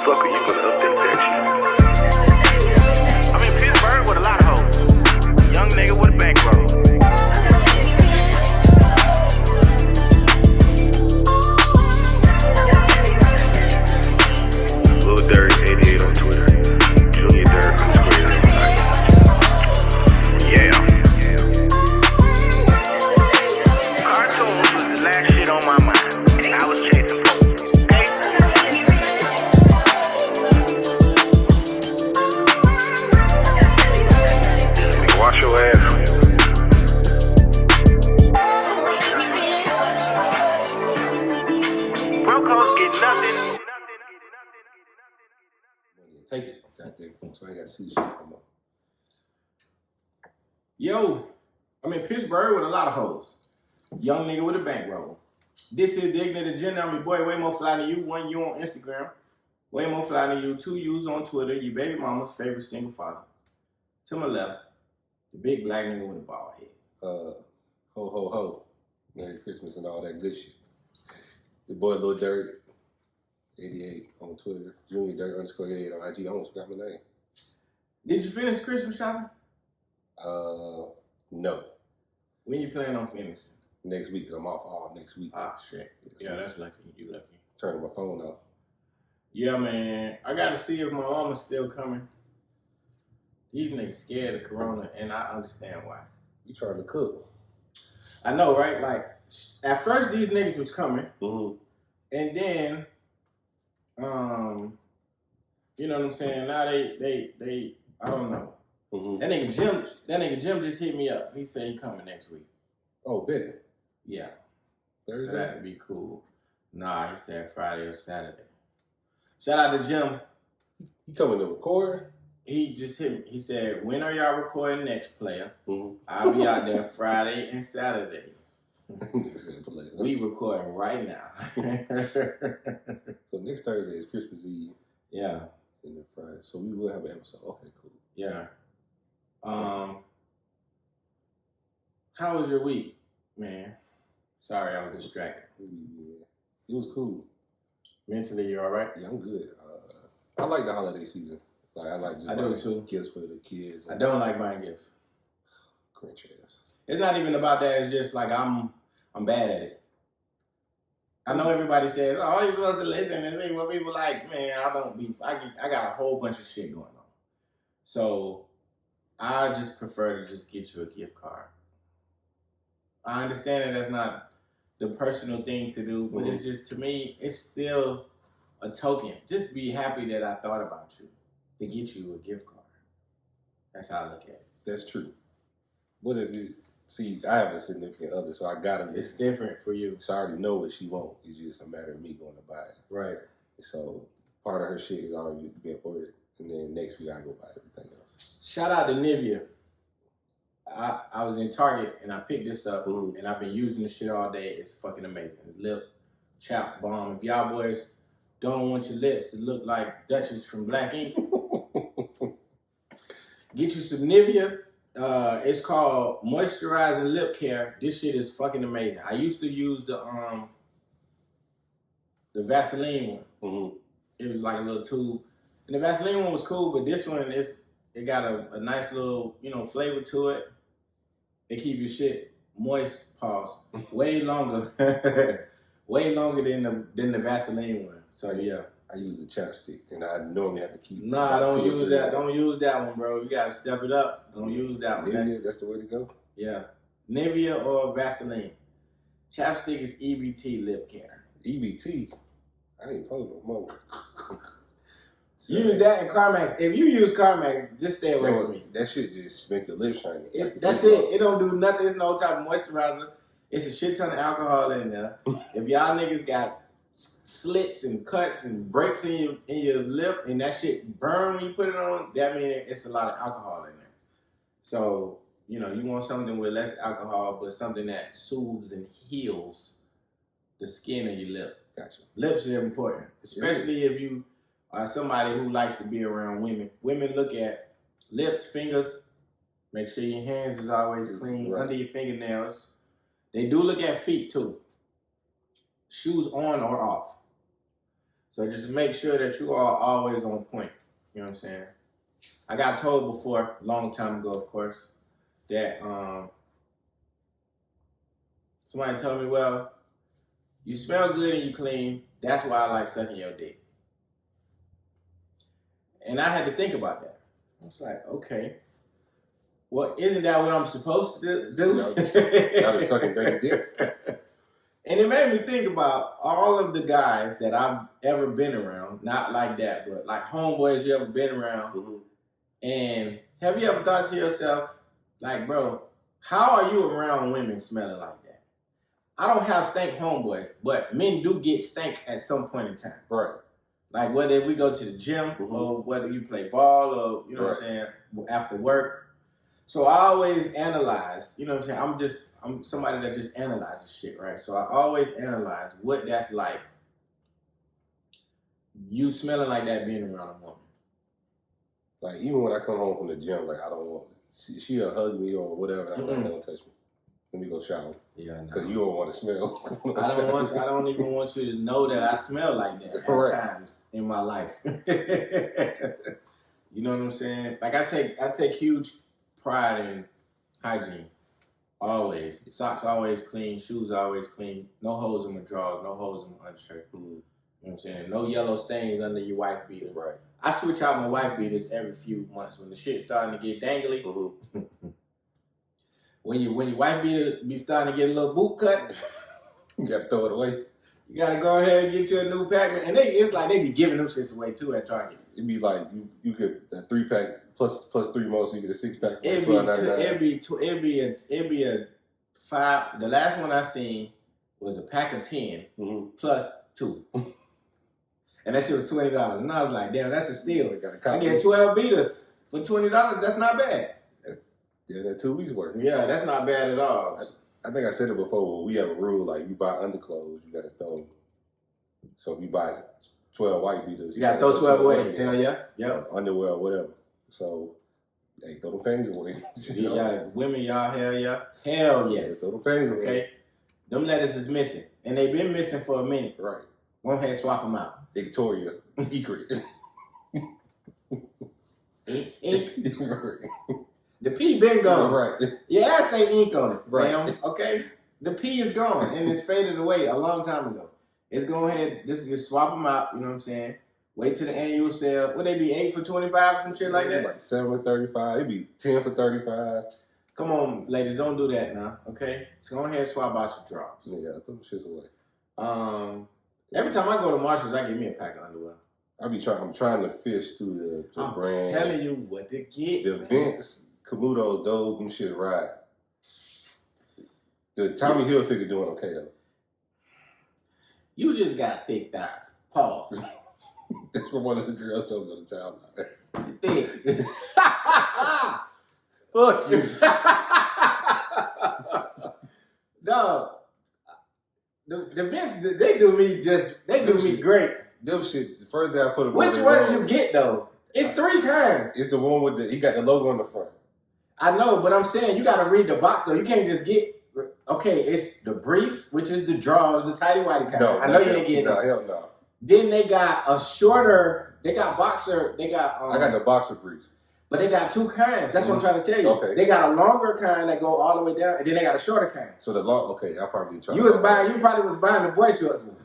fuck are you gonna update that shit? I'm in Pittsburgh with a lot of hoes. Young nigga with a bankroll. Lil Dirk 88 on Twitter. Junior Dirk on Twitter. Yeah. Cartoons was the last shit on my mind. I was chasing folks. Okay? Wash your ass. Brocos get nothing. Take it. Goddamn, so I ain't got to see the shit come on. Yo, I'm in Pittsburgh with a lot of hoes. Young nigga with a bankroll. This is the Ignant agenda. I'm your boy, way more fly than you. 1 U on Instagram. Way more fly than you. 2 U's on Twitter. Your baby mama's favorite single father. To my left, the big black nigga with a bald head. Ho, ho, ho. Merry Christmas and all that good shit. Your boy Lil Dirk 88 on Twitter. Junior Dirk _88 on IG. I almost forgot my name. Did you finish Christmas shopping? No. When you plan on finishing? Next week, 'cause I'm off all next week. Ah, shit. Yeah, that's lucky. You lucky. Turning my phone off. Yeah, man. I got to see if my mama's still coming. These niggas scared of Corona, and I understand why. You trying to cook. I know, right? Like, at first, these niggas was coming. Mm-hmm. And then, you know what I'm saying? Now they I don't know. Mm-hmm. That nigga Jim just hit me up. He said he coming next week. Oh, bet. Yeah. Thursday? So that'd be cool. Nah, he said Friday or Saturday. Shout out to Jim. He coming to record? He just hit me. He said, when are y'all recording next, player? Mm-hmm. I'll be out there Friday and Saturday. Player. We recording right now. So next Thursday is Christmas Eve. Yeah. And then Friday. So we will have an episode. Okay, cool. Yeah. How was your week, man? Sorry, I was distracted. Yeah. It was cool. Mentally, you all right? Yeah, I'm good. I like the holiday season. Like I like just I do too. Gifts for the kids. I don't like buying gifts. Cringe ass. It's not even about that. It's just like I'm bad at it. I know everybody says, "Oh, you're supposed to listen and see what people like." Man, I got a whole bunch of shit going on. So I just prefer to just get you a gift card. I understand that that's not the personal thing to do, but it's just, to me, it's still a token. Just be happy that I thought about you to get you a gift card. That's how I look at it. That's true. What if you see? I have a significant other, so I gotta. It's different for you. So I already know what she wants. It's just a matter of me going to buy it. Right. So part of her shit is already been ordered, and then next week I go buy everything else. Shout out to Nivea. I was in Target and I picked this up and I've been using this shit all day. It's fucking amazing. Lip chap balm. If y'all boys don't want your lips to look like Duchess from Black Ink, get you some Nivea. It's called Moisturizing Lip Care. This shit is fucking amazing. I used to use the Vaseline one. It was like a little tube. And the Vaseline one was cool, but this one it got a nice little, flavor to it. It keep your shit moist, pause, way longer than the Vaseline one. So yeah. I use the chapstick, and I normally have to keep. Nah, don't use that. Don't use that one, bro. You gotta step it up. Don't use that one. Nivea, that's the way to go. Yeah, Nivea or Vaseline. Chapstick is EBT lip care. EBT. I ain't pulling no more. Use that in Carmex. If you use Carmex, just stay away from me. That shit just make your lips shiny. That's it. It don't do nothing. It's no type of moisturizer. It's a shit ton of alcohol in there. If y'all niggas got slits and cuts and breaks in your lip and that shit burn when you put it on, that means it's a lot of alcohol in there. So, you want something with less alcohol, but something that soothes and heals the skin of your lip. Gotcha. Lips are important, especially if you are somebody who likes to be around women. Women look at lips, fingers. Make sure your hands is always clean under your fingernails. They do look at feet too. Shoes on or off. So just make sure that you are always on point. You know what I'm saying? I got told before, long time ago, of course, that somebody told me, well, you smell good and you clean. That's why I like sucking your dick. And I had to think about that. I was like, okay, well, isn't that what I'm supposed to do? Y'all been sucking dirty dick. And it made me think about all of the guys that I've ever been around, not like that, but like homeboys you ever been around. Mm-hmm. And have you ever thought to yourself, like, bro, how are you around women smelling like that? I don't have stank homeboys, but men do get stank at some point in time. Right. Like whether if we go to the gym Mm-hmm. or whether you play ball or, you know what I'm saying, after work. So I always analyze, you know what I'm saying? I'm somebody that just analyzes shit, right? So I always analyze what that's like. You smelling like that being around a woman. Like, even when I come home from the gym, like, I don't want, she'll hug me or whatever, and I'm like, don't touch me. Let me go shower. Yeah, I know. Because you don't want to smell. I don't even want you to know that I smell like that at times in my life. You know what I'm saying? Like I take huge pride in hygiene. Always. Socks always clean, shoes always clean. No holes in my drawers, no holes in my undershirt. Mm-hmm. You know what I'm saying? No yellow stains under your wife beater. Right. I switch out my wife beaters every few months when the shit's starting to get dangly. Mm-hmm. When your wife beater be starting to get a little boot cut, you gotta throw it away. You gotta go ahead and get you a new pack. And it's like they be giving them shits away too at Target. It'd be like you get a 3-pack plus 3 more, so you get a 6-pack. It'd be a 5. The last one I seen was a pack of 10 plus 2. And that shit was $20. And I was like, damn, that's a steal. I get 12 beaters for $20. That's not bad. Yeah, that's 2 weeks worth. Yeah, that's not bad at all. I think I said it before. We have a rule, like, you buy underclothes, you got to throw. So if you buy 12 white beaters, you got to throw 12 away. Hell yeah. Yep. Underwear or whatever. So, hey, throw them panties away. Yeah, women, y'all, hell yeah. Hell yes. Throw them panties away. Okay. Them letters is missing. And they've been missing for a minute. Right. Go ahead and swap them out. Victoria. Ecrit. Ink. The P been gone. Right. Your ass ain't ink on it. Right. Ma'am, okay? The P is gone and it's faded away a long time ago. It's go ahead, just swap them out, you know what I'm saying? Wait till the annual sale. Would they be 8 for 25 or some shit like that? Like 7 for 35. It'd be 10 for 35. Come on, ladies, don't do that now, okay? So go ahead and swap out your drawers. Yeah, throw them shits away. Every time I go to Marshalls, I get me a pack of underwear. I'm trying to fish through the brand. I'm telling you what to get. The Vince, Camutos, those, them shit ride. The Tommy Hilfiger doing okay though. You just got thick thighs. Pause. That's what one of the girls told me on the town about. Thick. Fuck you. Dog. The Vince, they do me great. Them shit, the first day I put them Which ones you get though? It's 3 kinds. It's the one with he got the logo on the front. I know, but I'm saying you gotta read the box though. You can't just get, okay, it's the briefs, which is the drawers, the tighty whitey kind. No, I know you ain't getting them. No, hell no. Then they got a shorter, they got boxer, they got I got the boxer briefs. But they got 2 kinds. That's what I'm trying to tell you. Okay. They got a longer kind that go all the way down, and then they got a shorter kind. So the long, okay, I probably try. You probably was buying the boy shorts one.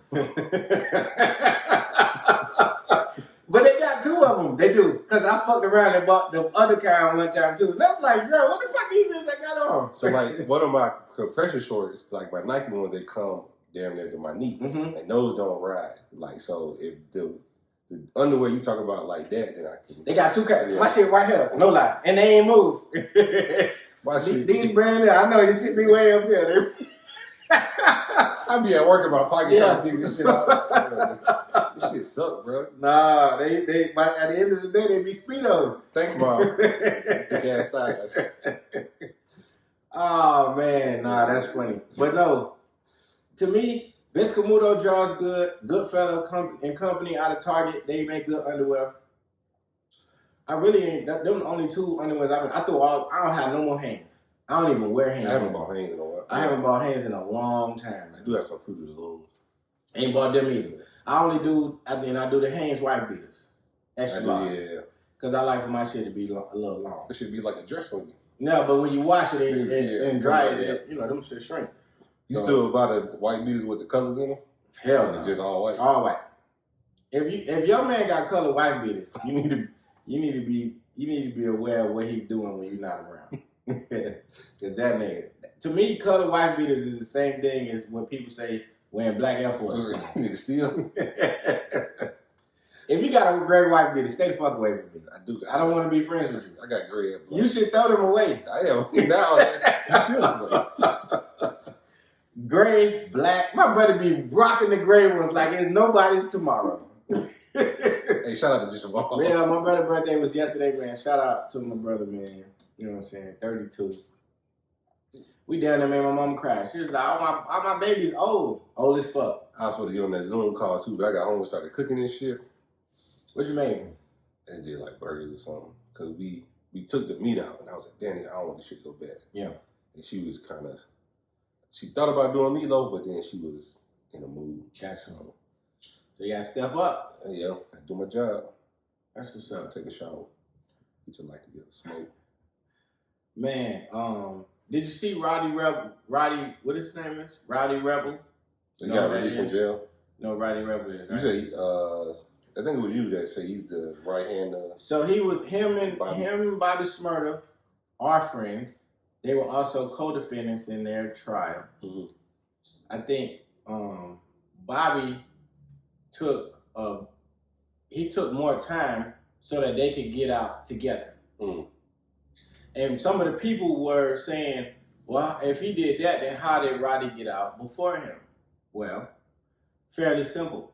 But they got 2 of them. They do. Because I fucked around and bought the other kind one time too. And I was like, girl, what the fuck these is I got on? So like one of my compression shorts, like my Nike ones, they come damn near to my knee. Mm-hmm. And those don't ride. Like, so if the underwear you talk about like that, then I can. They got 2 kinds. Yeah. My shit right here. No lie. And they ain't moved. These brand new, I know you see me way up here. I be at work in my pocket trying to dig this shit out. This shit suck, bro. Nah, they but at the end of the day, they be Speedos. Thanks, Mom. Big ass thighs. Oh, man. Nah, that's funny. But no, to me, Vince Camuto draws good. Goodfellow and Company out of Target. They make good underwear. I really ain't. Them the only 2 underwears I don't have no more hands. I don't even wear hands. I haven't bought hands in a while. I haven't bought hands in a long time. I do have some Fruit of the Loom. Ain't bought them either. I only do, I do the Hanes white beaters. Extra large. Yeah. Because I like for my shit to be a little long. It should be like a dress on you. No, but when you wash it and dry it, them shit shrink. You still buy the white beaters with the colors in them? Hell no. Just all white? All white. If your man got colored white beaters, you need to be aware of what he's doing when you're not around. Because that nigga, to me, colored white beaters is the same thing as when people say wearing black Air Force. You still? If you got a gray white beater, stay the fuck away from me. I don't want to be friends with you. I got gray and black. You should throw them away. I am. Now, I feel this way. Gray, black. My brother be rocking the gray ones like it's nobody's tomorrow. Hey, shout out to Jamal. Yeah, my brother's birthday was yesterday, man. Shout out to my brother, man. You know what I'm saying? 32. We down there, man. My mom cried. She was like, all my baby's old. Old as fuck. I was supposed to get on that Zoom call too, but I got home and started cooking this shit. What you made? I did like burgers or something. Because we took the meat out, and I was like, Danny, I don't want this shit to go bad. Yeah. And she was she thought about doing meatloaf, but then she was in a mood. Gotcha. So you gotta step up. Yeah, I do my job. That's what's up. Take a shower. Get your life together, smoke. Man, did you see Roddy Rebel? What his name is? Roddy Rebel? He got released from jail? No, Roddy Rebel is. Right? You say, I think it was you that said he's the right hand. So he was him and Bobby Shmurda are friends. They were also co-defendants in their trial. Mm-hmm. I think Bobby took more time so that they could get out together. Mm. And some of the people were saying, well, if he did that, then how did Roddy get out before him? Well, fairly simple.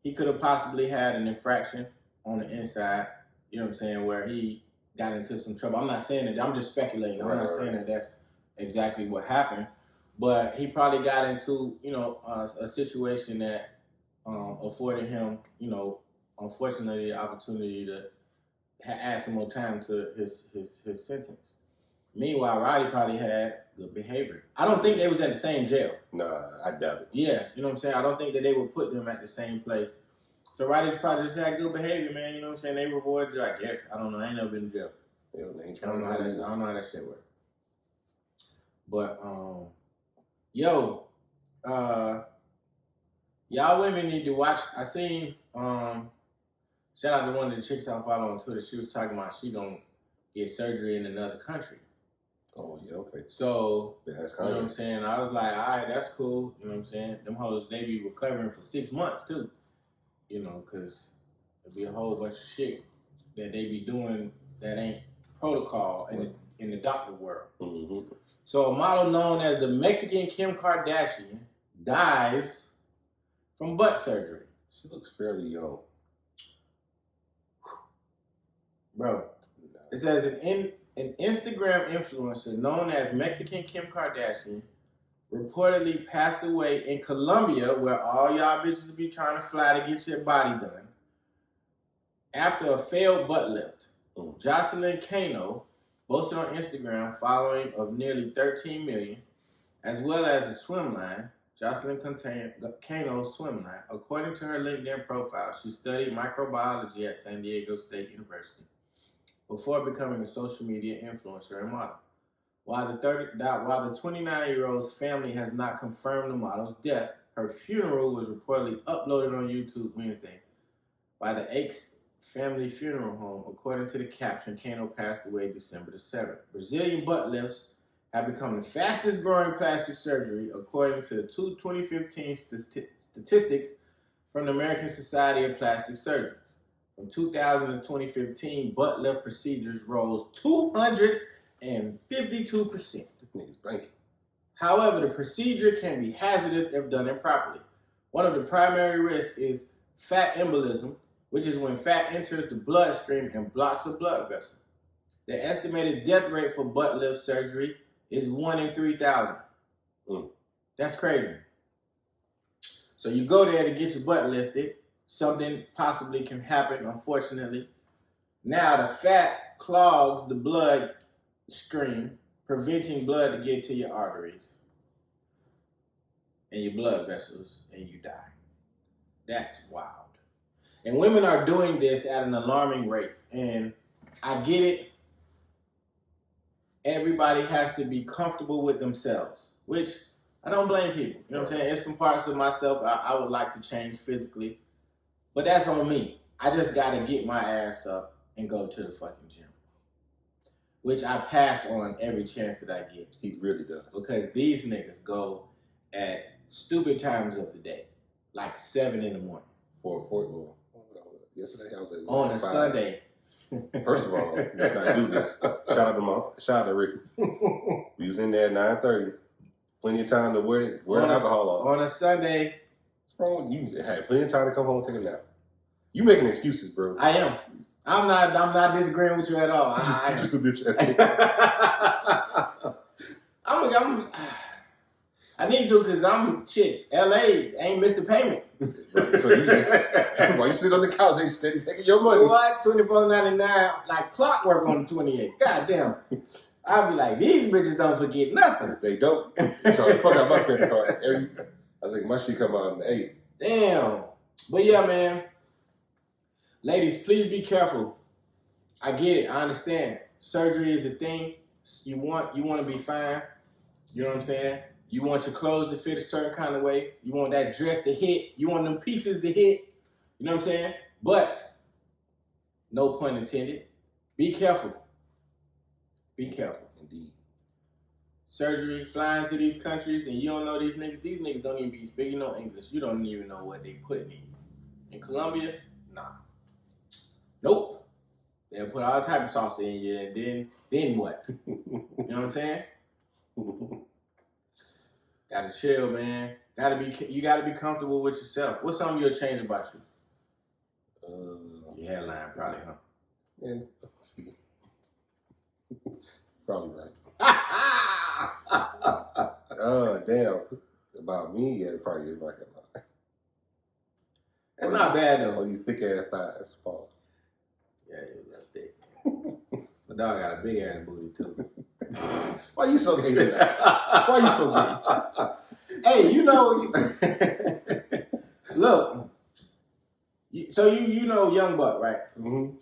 He could have possibly had an infraction on the inside, you know what I'm saying, where he got into some trouble. I'm not saying that, I'm just speculating. I'm not saying that that's exactly what happened. But he probably got into, a situation that afforded him, unfortunately, the opportunity to add some more time to his sentence. Meanwhile, Roddy probably had good behavior. I don't think they was at the same jail. Nah, I doubt it. Yeah, you know what I'm saying? I don't think that they would put them at the same place. So Roddy probably just had good behavior, man. You know what I'm saying? They reward you, I guess. I don't know. I ain't never been in jail. I don't know how that shit works. But, y'all women need to watch. I seen, shout out to one of the chicks I follow on Twitter. She was talking about she gonna get surgery in another country. Oh, yeah, okay. So, yeah, that's you know what I'm saying? I was like, all right, that's cool. You know what I'm saying? Them hoes, they be recovering for 6 months, too. Because there'll be a whole bunch of shit that they be doing that ain't protocol in the doctor world. Mm-hmm. So a model known as the Mexican Kim Kardashian dies from butt surgery. She looks fairly young. Bro, it says an Instagram influencer known as Mexican Kim Kardashian reportedly passed away in Colombia, where all y'all bitches be trying to fly to get your body done, after a failed butt lift. Jocelyn Cano posted on Instagram following of nearly 13 million, as well as a swim line, Jocelyn Cano swim line. According to her LinkedIn profile, she studied microbiology at San Diego State University before becoming a social media influencer and model. While the 29-year-old's family has not confirmed the model's death, her funeral was reportedly uploaded on YouTube Wednesday by the Aches Family Funeral Home. According to the caption, Cano passed away December the 7th. Brazilian butt lifts have become the fastest growing plastic surgery, according to 2015 statistics from the American Society of Plastic Surgeons. From 2000 to 2015, butt lift procedures rose 252%. Niggas banking. However, the procedure can be hazardous if done improperly. One of the primary risks is fat embolism, which is when fat enters the bloodstream and blocks a blood vessel. The estimated death rate for butt lift surgery is 1 in 3,000. That's crazy. So you go there to get your butt lifted. Something possibly can happen, unfortunately. Now the fat clogs the blood stream, preventing blood to get to your arteries and your blood vessels, and you die. That's wild. And women are doing this at an alarming rate. And I get it. Everybody has to be comfortable with themselves, which I don't blame people. You know what I'm saying? There's some parts of myself I would like to change physically, but that's on me. I just got to get my ass up and go to the fucking gym, which I pass on every chance that I get. He really does. Because these niggas go at stupid times of the day, like 7 in the morning. Yesterday I was at on a 5. Sunday. First of all, let's not do this. Shout out to Mom. Shout out to Ricky. We was in there at 9:30. Plenty of time to wear alcohol off. On a Sunday. What's wrong? You had plenty of time to come home and take a nap. You making excuses, bro. I am. I'm not disagreeing with you at all. I'm just a bitch ass. I need to because LA ain't missed a payment. Right, so while you sit on the couch, they steady taking your money. What? $24.99, like clockwork on the 28th. God damn. I'll be like, these bitches don't forget nothing. They don't. So I fuck out my credit card. I think my shit come out on the 8th. Damn. But yeah, man. Ladies, please be careful. I get it. I understand. Surgery is a thing. You want to be fine. You know what I'm saying? You want your clothes to fit a certain kind of way. You want that dress to hit. You want them pieces to hit. You know what I'm saying? But, no pun intended, be careful. Be careful. Indeed. Surgery, flying to these countries, and you don't know these niggas don't even be speaking no English. You don't even know what they putting in. In Colombia, nah. Nope. They'll put all type of sauce in you, and then what? You know what I'm saying? Gotta chill, man. You gotta be comfortable with yourself. What's something you'll change about you? Your hairline, probably, huh? Man, probably right. Oh, damn. About me, yeah, probably is like a lie. That's not bad though. Oh, these thick ass thighs, Paul. Yeah, you're a little thick. My dog got a big ass booty too. Why you so gay tonight? Why you so gay? Hey, you know, look. So you know Young Buck, right? Mm-hmm.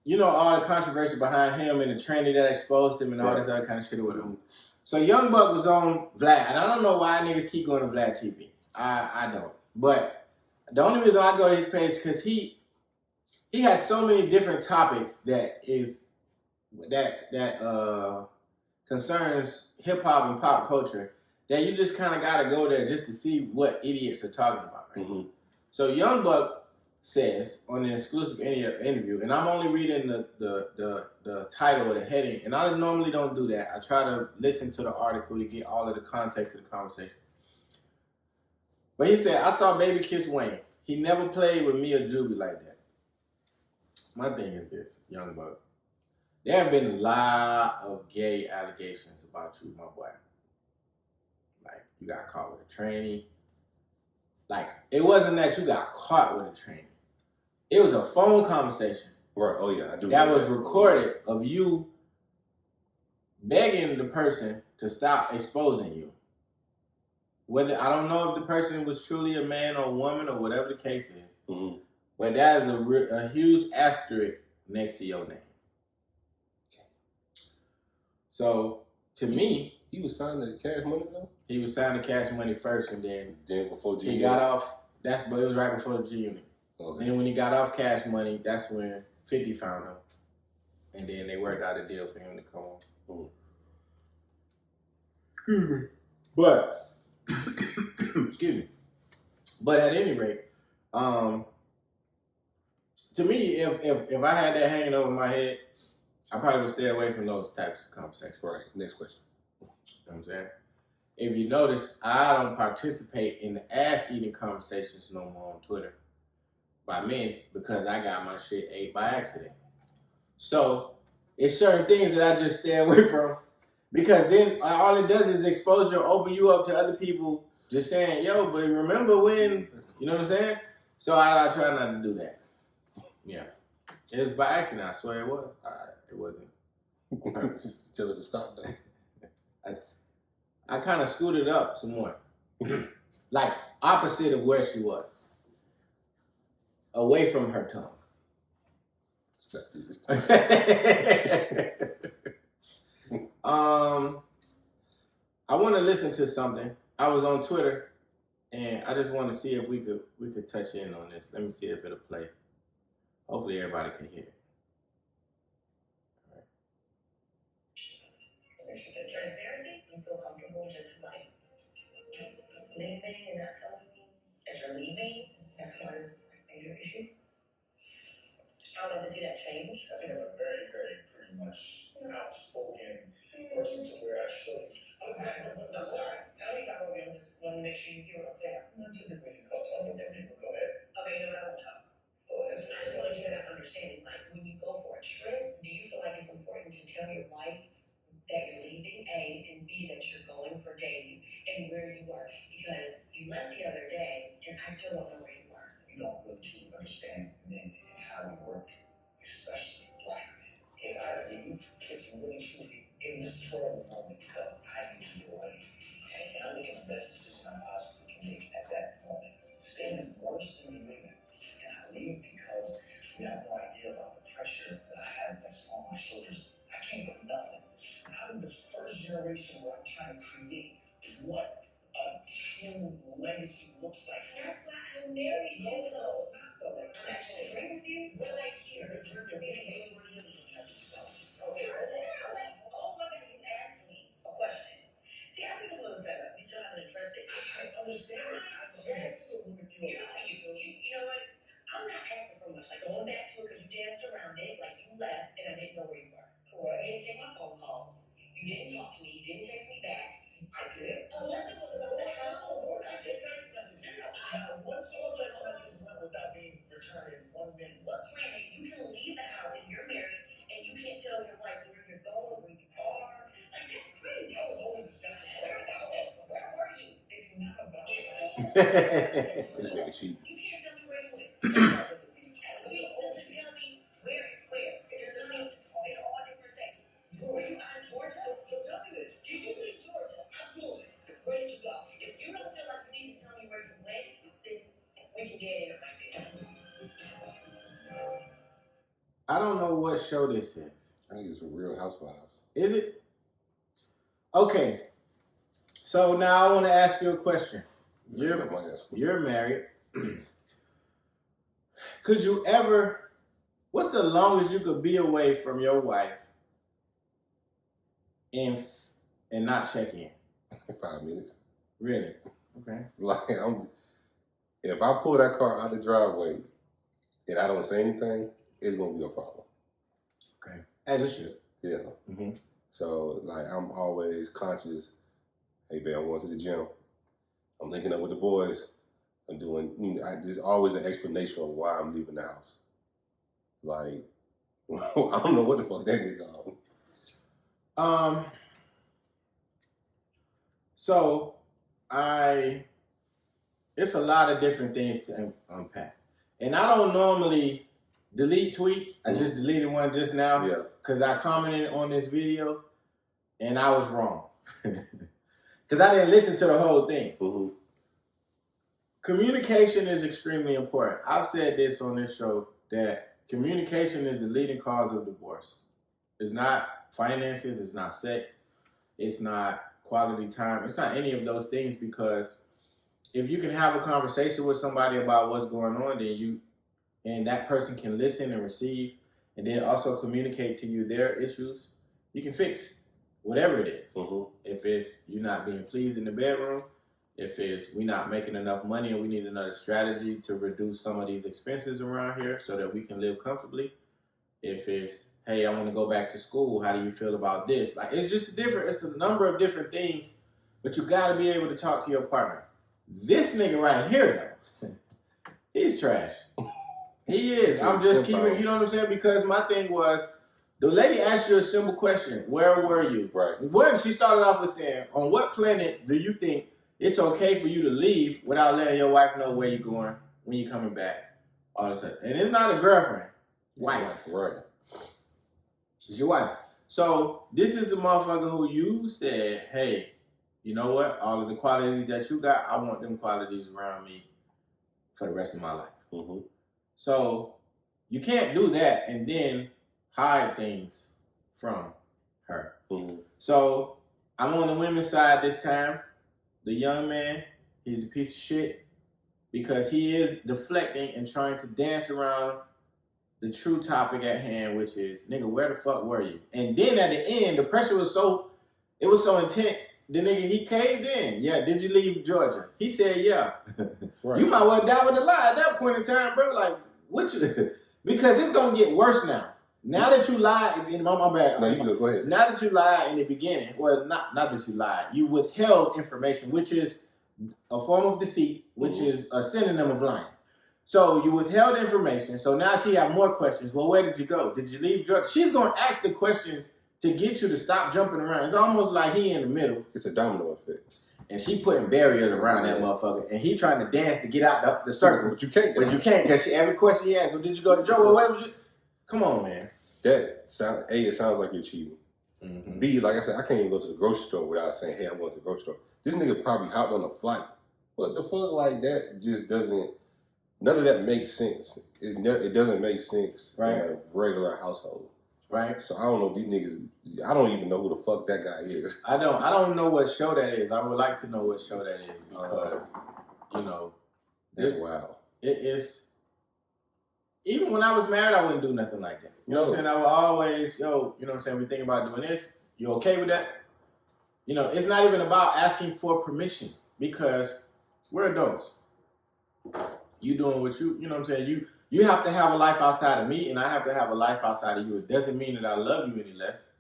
You know all the controversy behind him and the trainee that exposed him and all this other kind of shit with him. So Young Buck was on Vlad, and I don't know why niggas keep going to Vlad TV. I don't. But the only reason I go to his page because he has so many different topics that concerns hip hop and pop culture that you just kind of got to go there just to see what idiots are talking about, right? Mm-hmm. So Young Buck says on an exclusive interview, and I'm only reading the title or the heading, and I normally don't do that. I try to listen to the article to get all of the context of the conversation. But he said, I saw Baby kiss Wayne. He never played with me or Juvie like that. My thing is this, Young Buck. There have been a lot of gay allegations about you, my boy. Like, you got caught with a tranny. Like, it wasn't that you got caught with a tranny. It was a phone conversation. Right. Oh, yeah, I do. That was recorded of you begging the person to stop exposing you. Whether I don't know if the person was truly a man or a woman or whatever the case is, mm-hmm. but that is a huge asterisk next to your name. So, to me, he was signed to Cash Money though? He was signed to Cash Money first, and then before G he Unit. got off. But it was right before the G Unit. Okay. Then when he got off Cash Money, that's when 50 found him, and then they worked out a deal for him to come on. Excuse me. But excuse me. But at any rate, to me, if I had that hanging over my head, I probably would stay away from those types of conversations. Right. Next question. You know what I'm saying? If you notice, I don't participate in the ass-eating conversations no more on Twitter by men because I got my shit ate by accident. So, it's certain things that I just stay away from because then all it does is expose you or open you up to other people just saying, yo, but remember when, you know what I'm saying? So, I try not to do that. Yeah. It was by accident, I swear it was. It wasn't on purpose. Tell her to stop though. I kind of scooted up some more. Like opposite of where she was. away from her tongue. Stop this. I want to listen to something. I was on Twitter, and I just want to see if we could touch in on this. Let me see if it'll play. Hopefully, everybody can hear it. Transparency, you feel comfortable just like leaving and not telling me that you're leaving. That's one major issue. I would like to see that change. I think I'm a very, very pretty much outspoken person to where I should. I'm sorry. Tell me talk over me. I just want to make sure you hear what I'm saying. Not typically called talk over people. Go ahead. Okay, you know what? I won't talk. Well, I just want you to have understanding. Like when you go for a trip, do you feel like it's important to tell your wife that you're leaving, A, and B, that you're going for days and where you were? Because you left the other day and I still don't know where you were. We don't really truly understand men and how we work, especially black men. If I leave, it's really truly in this terrible moment because I need to get away. And I'm making the best decision I possibly can make at that moment. Staying is worse than me leaving. And I leave because you have no idea about the pressure that I have that's on my shoulders. I came from nothing. I'm the first generation where I'm trying to create what a true legacy looks like. That's why I married you, though. It's not though. I'm actually drink with you. We're like here. You're drinking. Oh my God, you asked me a question. See, I think this was a setup. We still haven't addressed the issue. I understand. You know what? I'm not asking for much. Like going back to it because you danced around it, like you left and I didn't know where you were. Correct. You didn't take my phone calls. You didn't talk to me. You didn't text me back. I did. Unless it was about the house. I get text messages. Not one single text message went without being returned in 1 minute. What planet you can leave the house and you're married and you can't tell your wife where you're going, where you are? Like that's crazy. I was always accessible. Where were you? It's not about This nigga cheap. You can't tell me where you went. You can't tell me where. They're all different sexes. Were you out of Georgia? So tell me this. Did you leave Georgia? Absolutely. Where did you go? If you don't feel like you need to tell me where you went, then we can get in right there. I don't know what show this is. I think it's Real Housewives. Is it? Okay. So now I want to ask you a question. You're married. Could you ever, what's the longest you could be away from your wife and not check in? 5 minutes. Really? Okay. Like if I pull that car out the driveway and I don't say anything, it's gonna be a problem. Okay. As it should. Yeah. Mm-hmm. So like I'm always conscious. Hey, babe, I'm going to the gym. I'm linking up with the boys. I'm doing. There's always an explanation of why I'm leaving the house. Like I don't know what the fuck that nigga on. So it's a lot of different things to unpack. And I don't normally delete tweets. I just deleted one just now because I commented on this video and I was wrong. Because I didn't listen to the whole thing. Mm-hmm. Communication is extremely important. I've said this on this show that communication is the leading cause of divorce. It's not finances, it's not sex, it's not quality time, it's not any of those things, because if you can have a conversation with somebody about what's going on, then and that person can listen and receive and then also communicate to you their issues, you can fix whatever it is. Mm-hmm. If it's you not being pleased in the bedroom, if it's we not making enough money and we need another strategy to reduce some of these expenses around here so that we can live comfortably. If it's, hey, I want to go back to school, how do you feel about this? Like it's just different, it's a number of different things, but you gotta be able to talk to your partner. This nigga right here though, he's trash. He is. I'm just keeping, you know what I'm saying? Because my thing was, the lady asked you a simple question. Where were you? Right. What she started off with saying, on what planet do you think it's okay for you to leave without letting your wife know where you're going, when you're coming back, all of a sudden? And it's not a girlfriend. Wife. Right. She's your wife. So this is the motherfucker who you said, hey, you know what? All of the qualities that you got, I want them qualities around me for the rest of my life. Mm-hmm. So you can't do that and then hide things from her. Mm-hmm. So I'm on the women's side this time. The young man, he's a piece of shit because he is deflecting and trying to dance around the true topic at hand, which is, nigga, where the fuck were you? And then at the end, the pressure was so intense. The nigga, he caved in. Yeah, did you leave Georgia? He said, yeah. Right. You might well die with a lie at that point in time, bro. Like, what you? Because it's gonna get worse now. Now that you lied, in my bad. No, you good. Go ahead. Now that you lied in the beginning, well, not that you lied, you withheld information, which is a form of deceit, which is a synonym of lying. So you withheld information. So now she have more questions. Well, where did you go? Did you leave Georgia? She's gonna ask the questions to get you to stop jumping around. It's almost like he in the middle. It's a domino effect. And she putting barriers around that motherfucker. And he trying to dance to get out the circle. But you can't. But you can't, because every question he asks, so did you go to Joe? Well, where was you? Come on, man. It sounds like you're cheating. Mm-hmm. B, like I said, I can't even go to the grocery store without saying, hey, I'm going to the grocery store. This nigga probably hopped on a flight. What the fuck? Like, that just doesn't, none of that makes sense. It doesn't make sense in a regular household. Right. So I don't know if these niggas, I don't even know who the fuck that guy is. I don't know what show that is. I would like to know what show that is because, That's wild. It is. Even when I was married, I wouldn't do nothing like that. You know what I'm saying? I would always, you know what I'm saying? We think about doing this. You okay with that? It's not even about asking for permission because we're adults. You doing what you know what I'm saying? You have to have a life outside of me, and I have to have a life outside of you. It doesn't mean that I love you any less.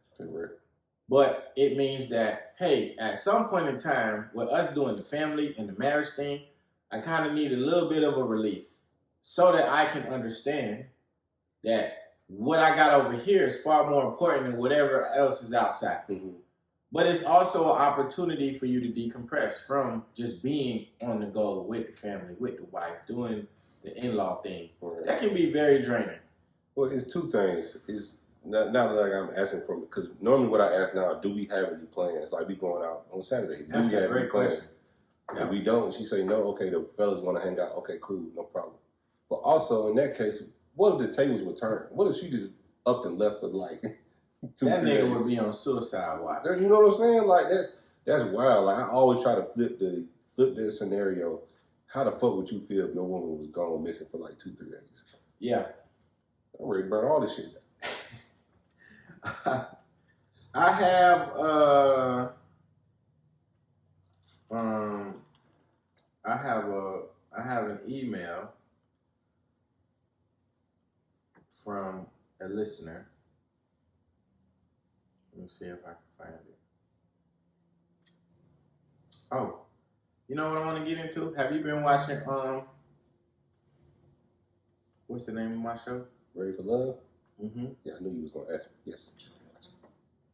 But it means that, hey, at some point in time, with us doing the family and the marriage thing, I kind of need a little bit of a release so that I can understand that what I got over here is far more important than whatever else is outside. Mm-hmm. But it's also an opportunity for you to decompress from just being on the go with the family, with the wife, doing the in-law thing. Right. That can be very draining. Well, it's two things. It's not like I'm asking for, because normally what I ask now, do we have any plans? Like, we going out on Saturday. That's a great question. Yeah. If we don't, and she say no, okay, the fellas want to hang out. Okay, cool, no problem. But also, in that case, what if the tables were turned? What if she just upped and left for like 2 That nigga days? would be on suicide watch. You know what I'm saying? Like, that's wild. Like, I always try to flip the scenario. How the fuck would you feel if your woman was gone missing for like 2-3 days? Yeah. I already burned all this shit down. I have an email from a listener. Let me see if I can find it. Oh, you know what I want to get into? Have you been watching what's the name of my show? Ready for Love? Mm-hmm. Yeah, I knew you was gonna ask me. Yes.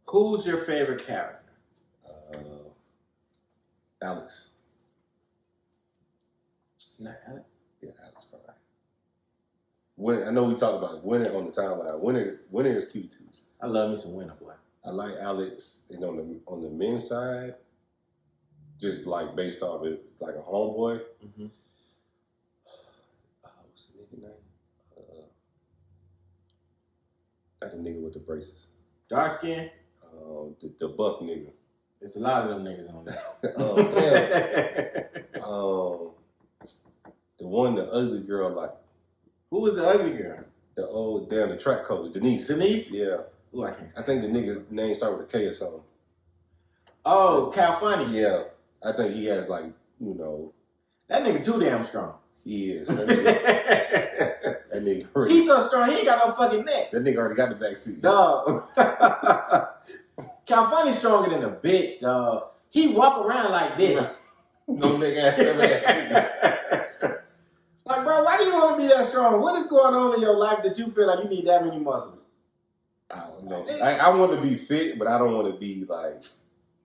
Who's your favorite character? Alex. Not Alex. Yeah, Alex fine. Winner, I know we talked about Winner on the timeline. Winner is cute too. I love me some Winner, boy. I like Alex, and on the men's side, just like based off it, like a homeboy. Mm-hmm. What's the nigga name? Not the nigga with the braces. Dark skin? The buff nigga. It's a lot of them niggas on there. Damn. The one, the ugly girl, like. Who was the ugly girl? The track coach, Denise. Denise? Yeah. Ooh, I can't say. I think the nigga name started with a K or something. Oh, Cal Funny. Yeah. I think he has like, That nigga too damn strong. he is. That nigga already, He's so strong, he ain't got no fucking neck. that nigga already got the back seat. Dog. Cal Funny's stronger than a bitch, dog. He walk around like this. No nigga. Like, bro, why do you want to be that strong? What is going on in your life that you feel like you need that many muscles? I don't know. I want to be fit, but I don't want to be like,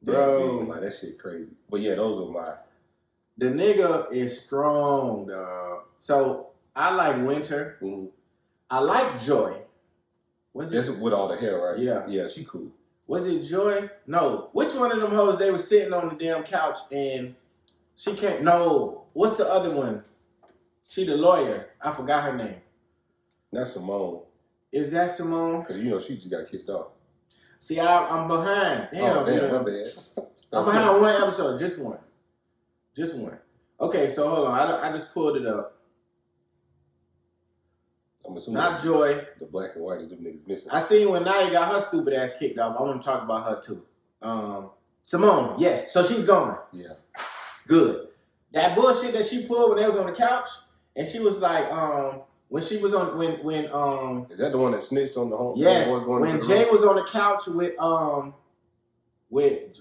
bro, like that shit crazy. But yeah, those are my. The nigga is strong, dog. So I like Winter. Mm-hmm. I like Joy. Was That's it? with all the hair, right? Yeah. Yeah, she cool. Was it Joy? No. Which one of them hoes? They were sitting on the damn couch and she can't. No. What's the other one? She the lawyer. I forgot her name. Not Simone. Is that Simone? Because, you know, she just got kicked off. See, I'm behind. Damn, you know. my bad. I'm behind one episode, just one. Just one. Okay, so hold on. I just pulled it up. I'm assuming Not Joy. the black and white is them niggas missing. I seen when Nia got her stupid ass kicked off. I want to talk about her too. Simone, yes. So she's gone. Yeah. Good. That bullshit that she pulled when they was on the couch, and she was like, when she was on when Is that the one that snitched on the home? yes, going when Jay was on the couch with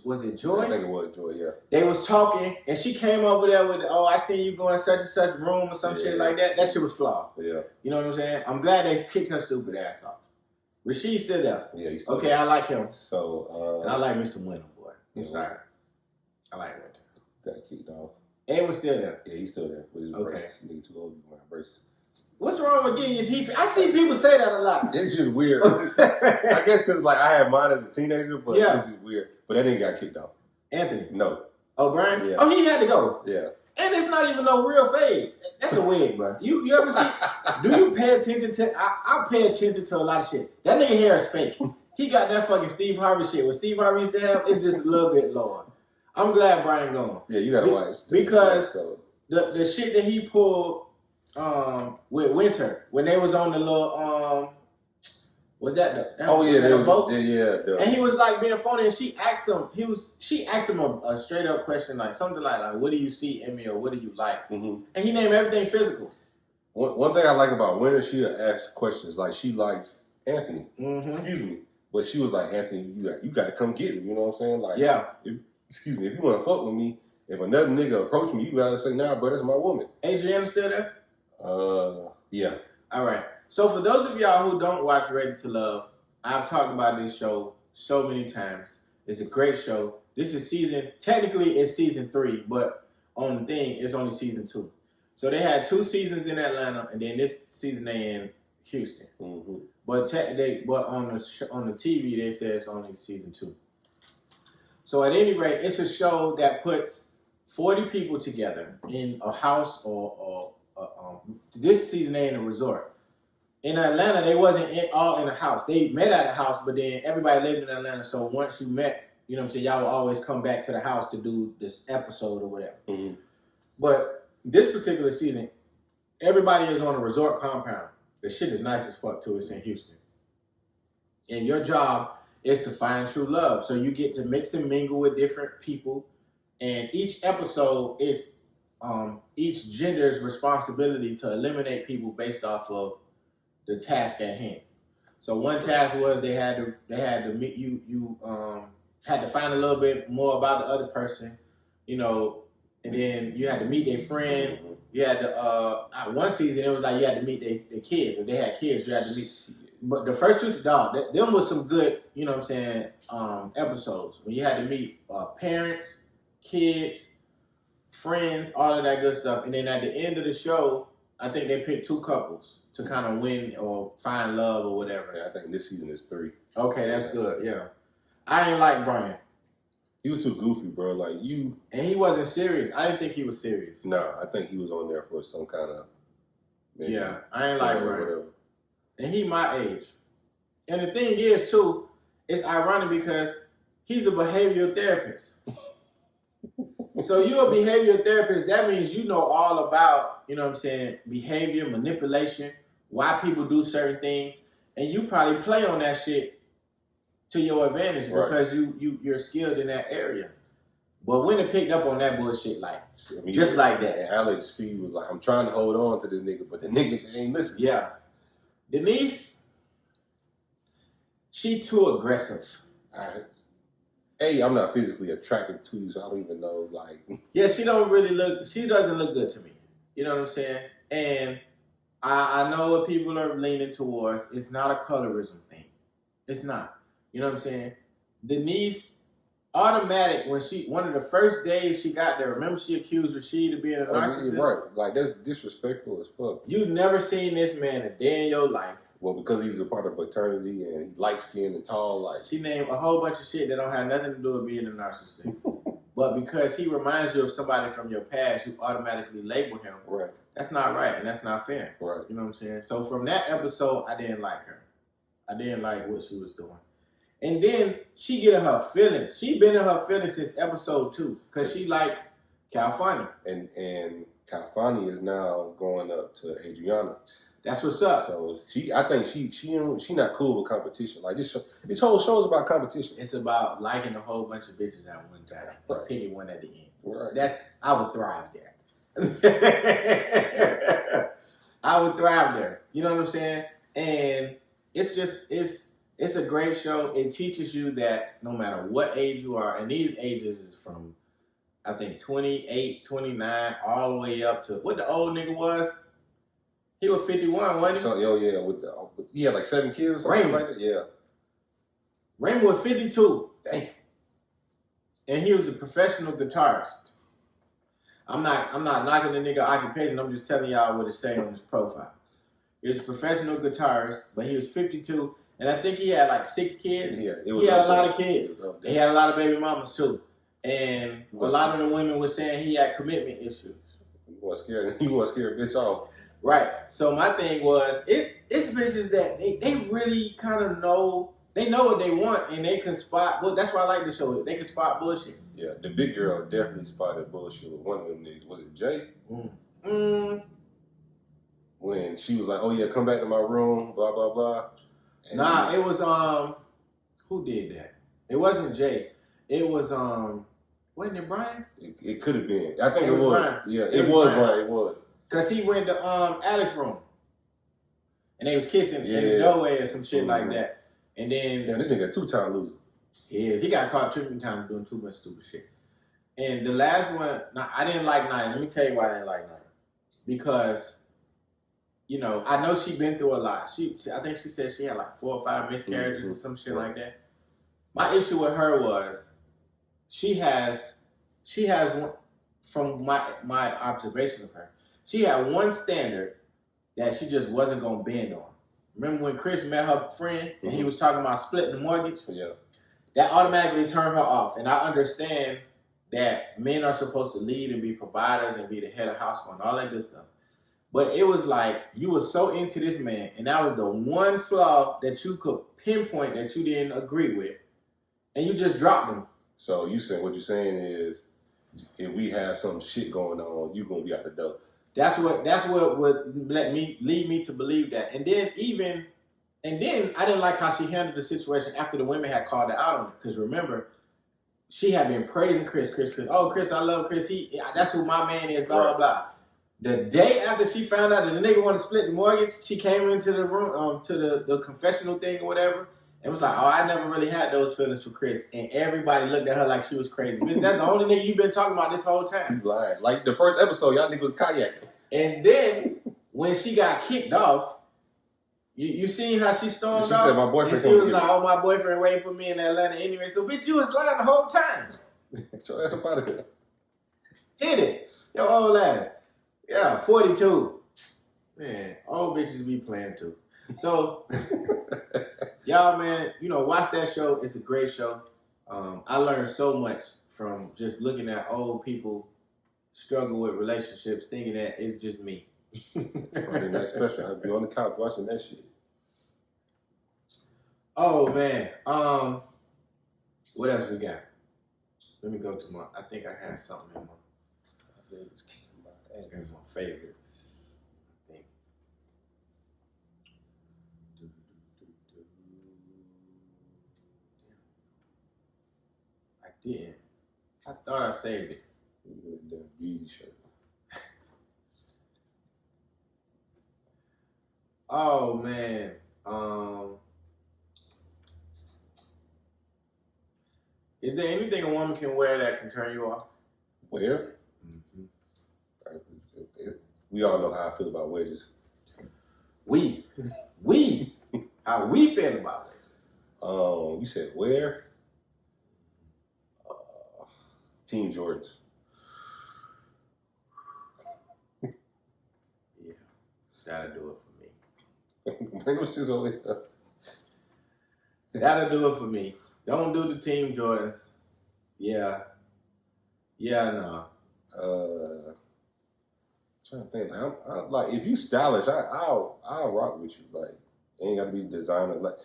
was it Joy? I think it was Joy, yeah. They was talking, and she came over there with, I seen you go in such and such room or some shit like that. That shit was flawed. Yeah. You know what I'm saying? I'm glad they kicked her stupid ass off. Rasheed's still there. Yeah, he's still Okay, there. I like him. So, And I like Mr. Winter, boy. I'm sorry. I like Winter. got kicked off. Edward's still there. Yeah, he's still there with his Okay. braces. Nigga too old to be wearing braces. What's wrong with getting your teeth? I see people say that a lot. It's just weird. I guess because, like, I had mine as a teenager, but Yeah. it's just weird. But that nigga got kicked off. Anthony. No. Oh, Brian? Yeah. Oh, he had to go. Yeah. And it's not even no real fade. That's a wig, bro. You ever see? Do you pay attention to? I pay attention to a lot of shit. That nigga hair is fake. He got that fucking Steve Harvey shit. What Steve Harvey used to have, it's just a little bit lower. I'm glad Brian gone. Yeah, you gotta watch. Because so. the shit that he pulled with Winter when they was on the little was that the Oh yeah, that there a was boat? yeah. And he was like being funny, and she asked him. She asked him a straight up question, like something like, "What do you see in me, or what do you like?" Mm-hmm. And he named everything physical. One thing I like about Winter, she'll ask questions like she likes Anthony. Mm-hmm. Excuse me, but she was like, Anthony, you got to come get me. You know what I'm saying? Like, Yeah. Excuse me, if you want to fuck with me, if another nigga approach me, you gotta say, nah, bro, that's my woman. Adriana still there? Yeah. All right. So for those of y'all who don't watch Ready to Love, I've talked about this show so many times. It's a great show. This is technically it's season 3, but on the thing, it's only season 2. So they had 2 seasons in Atlanta, and then this season they in Houston. Mm-hmm. But on the TV they say it's only season 2. So at any rate, it's a show that puts 40 people together in a house or this season they in a resort. In Atlanta, they wasn't all in a house. They met at a house, but then everybody lived in Atlanta. So once you met, you know what I'm saying, y'all will always come back to the house to do this episode or whatever. Mm-hmm. But this particular season, everybody is on a resort compound. The shit is nice as fuck too. It's in Houston. And your job is to find true love. So you get to mix and mingle with different people. And each episode is each gender's responsibility to eliminate people based off of the task at hand. So one task was they had to meet you had to find a little bit more about the other person, you know, and then you had to meet their friend. You had to one season it was like you had to meet their kids. If they had kids, you had to meet. But the first 2, them was some good, you know what I'm saying, episodes when you had to meet parents, kids, friends, all of that good stuff. And then at the end of the show, I think they picked 2 couples to kind of win or find love or whatever. Yeah, I think this season is 3. Okay, that's good. Yeah, I ain't like Brian. He was too goofy, bro. Like And he wasn't serious. I didn't think he was serious. No, I think he was on there for some kind of. Yeah, I ain't like Brian. Whatever. And he my age. And the thing is, too, it's ironic because he's a behavioral therapist. So you're a behavioral therapist. That means you know all about, you know what I'm saying, behavior, manipulation, why people do certain things. And you probably play on that shit to your advantage because you're skilled in that area. But Winter picked up on that bullshit just like that. And Alex, she was like, I'm trying to hold on to this nigga, but the nigga ain't listening. Yeah. Denise, she too aggressive. I'm not physically attracted to you, so I don't even know, like... Yeah, she doesn't look good to me. You know what I'm saying? And I know what people are leaning towards. It's not a colorism thing. It's not. You know what I'm saying? Denise, automatic, one of the first days she got there, remember she accused Rasheed of being a narcissist? Right. Like, that's disrespectful as fuck. You never seen this man a day in your life. Well, because he's a part of fraternity and he's light-skinned and tall, like... She named a whole bunch of shit that don't have nothing to do with being a narcissist. But because he reminds you of somebody from your past, you automatically label him. Right. That's not right, and that's not fair. Right. You know what I'm saying? So from that episode, I didn't like her. I didn't like what she was doing. And then she get in her feelings. She been in her feelings since episode 2 because she like California. And California is now going up to Adriana. That's what's up. So I think she not cool with competition. Like this whole show is about competition. It's about liking a whole bunch of bitches at one time. Right. Picking one at the end. Right. I would thrive there. I would thrive there. You know what I'm saying? And it's a great show. It teaches you that no matter what age you are, and these ages is from I think 28, 29, all the way up to what the old nigga was. He was 51, wasn't he? So, yeah, he had like 7 kids or something Raymond. like that. Yeah. Raymond was 52. Damn. And he was a professional guitarist. I'm not knocking the nigga occupation. I'm just telling y'all what it say on his profile. He was a professional guitarist, but he was 52, and I think he had like 6 kids. Yeah, he had a lot of kids. He had a lot of baby mamas too, and a lot of the women were saying he had commitment issues. You want to scare a bitch off. Right. So my thing was, it's bitches that they really kind of know. They know what they want, and they can spot. Well, that's why I like the show. They can spot bullshit. Yeah, the big girl definitely spotted bullshit with one of them niggas. Was it Jay? When she was like, "Oh yeah, come back to my room," blah blah blah. And nah, it was who did that? It wasn't Jay. It was wasn't it Brian? It could have been. I think It was Brian. Yeah, it was Brian. It was. Cause he went to Alex's room, and they was kissing in the doorway or some shit like that. And then this nigga 2-time loser. He got caught 2 times doing too much stupid shit. And the last one, I didn't like Nia. Let me tell you why I didn't like Nia. Because, you know, I know she been through a lot. I think she said she had like 4 or 5 miscarriages or some shit like that. My issue with her was she has one, from my observation of her, she had one standard that she just wasn't gonna bend on. Remember when Chris met her friend and he was talking about splitting the mortgage? Yeah. That automatically turned her off. And I understand that men are supposed to lead and be providers and be the head of household and all that good stuff. But it was like you were so into this man, and that was the one flaw that you could pinpoint that you didn't agree with, and you just dropped him. So what you're saying is, if we have some shit going on, you gonna be out the door. That's what would lead me to believe that. And then I didn't like how she handled the situation after the women had called her out on it. Because remember, she had been praising Chris. Oh, Chris, I love Chris. That's who my man is, blah, blah, blah. The day after she found out that the nigga wanted to split the mortgage, she came into the room, to the confessional thing or whatever, and was like, oh, I never really had those feelings for Chris. And everybody looked at her like she was crazy. Bitch, that's the only nigga you've been talking about this whole time. You lying. Like the first episode, y'all niggas was kayaking. And then when she got kicked off, you seen how she stormed off? She said, my boyfriend. And she was like, oh, my boyfriend waiting for me in Atlanta anyway. So, bitch, you was lying the whole time. So that's a part of it. Hit it. Your old ass. Yeah, 42. Man, old bitches be playing too. So, y'all, man, watch that show. It's a great show. I learned so much from just looking at old people struggle with relationships, thinking that it's just me. Friday night special. I'd be on the couch watching that shit. Oh man. What else we got? Let me go to I think I had something in my favorites. I think. I did. I thought I saved it. That Breezy shirt. Oh man. Is there anything a woman can wear that can turn you off? Where? Mm-hmm. We all know how I feel about wedges. How we feel about wedges? You said where? Team Jordans. Yeah, that'll do it for me. Man, was just only. That'll do it for me. Don't do the Team Jordans. Yeah, no. trying to think. I'm like, if you stylish, I'll rock with you. Like, it ain't got to be designer. Like,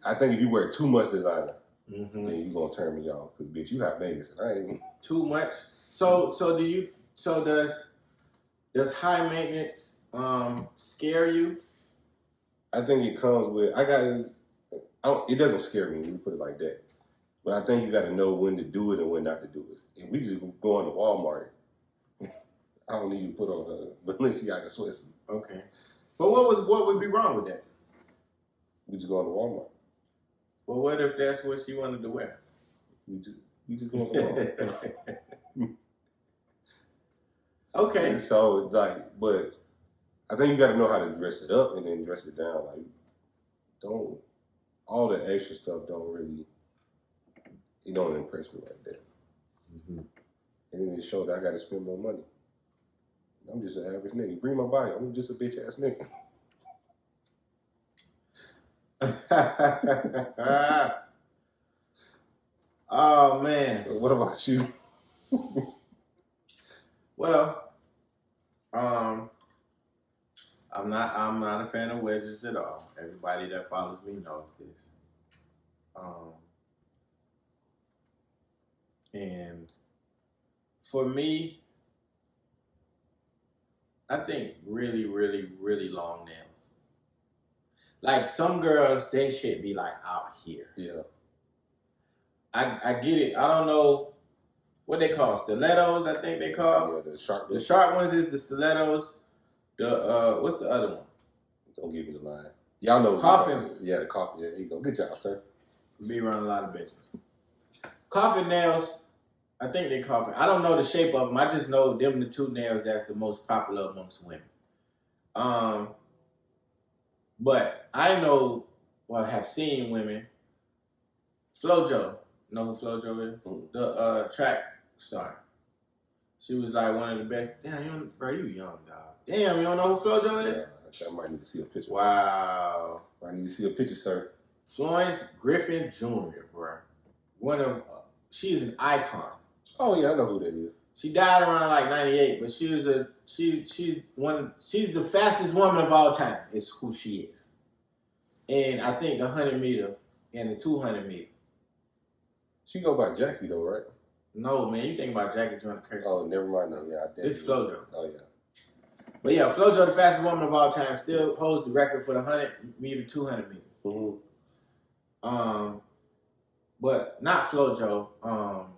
I think if you wear too much designer, then you gonna turn me off. Cause bitch, you have maintenance, and I ain't too much. So does high maintenance scare you? I think it comes with. It doesn't scare me when you put it like that. But I think you got to know when to do it and when not to do it. If we just go into Walmart, I don't need you to put on a Balenciaga sweatshirt. Okay. But what would be wrong with that? We just go into Walmart. Well, what if that's what she wanted to wear? We just go into Walmart. Okay. And so but I think you got to know how to dress it up and then dress it down. Like, don't all the extra stuff it don't impress me like that. And then it showed that I got to spend more money. I'm just an average nigga. Bring my body. I'm just a bitch ass nigga. Oh man. What about you? Well, I'm not a fan of wedges at all. Everybody that follows me knows this. And for me, I think really, really, really long nails. Like some girls, they should be like out here. Yeah. I get it. I don't know what they call stilettos. I think they call. Yeah, the sharp. The sharp ones is the stilettos. The what's the other one? Don't give me the line. Y'all know Coffin. Yeah, the coffin. Yeah, there you go. Good job, sir. Be around a lot of bitches. Coffin nails. I think they coffin. I don't know the shape of them. I just know them the two nails that's the most popular amongst women. But I know, or have seen women. FloJo, know who FloJo is? The track star. She was like one of the best. Damn, you young dog. Damn, you don't know who FloJo is? Yeah, I might need to see a picture. Wow. I need to see a picture, sir. Florence Griffin Jr., bro. She's an icon. Oh yeah, I know who that is. She died around like 98, but she's the fastest woman of all time. Is who she is. And I think the 100 meter and the 200 meter. She go by Jackie though, right? No, man, you think about Jackie Joyner Kersee. Oh, never mind. No, yeah, I definitely. It's FloJo. Oh yeah. But yeah, FloJo, the fastest woman of all time, still holds the record for the 100 meter, 200 meter. But not FloJo.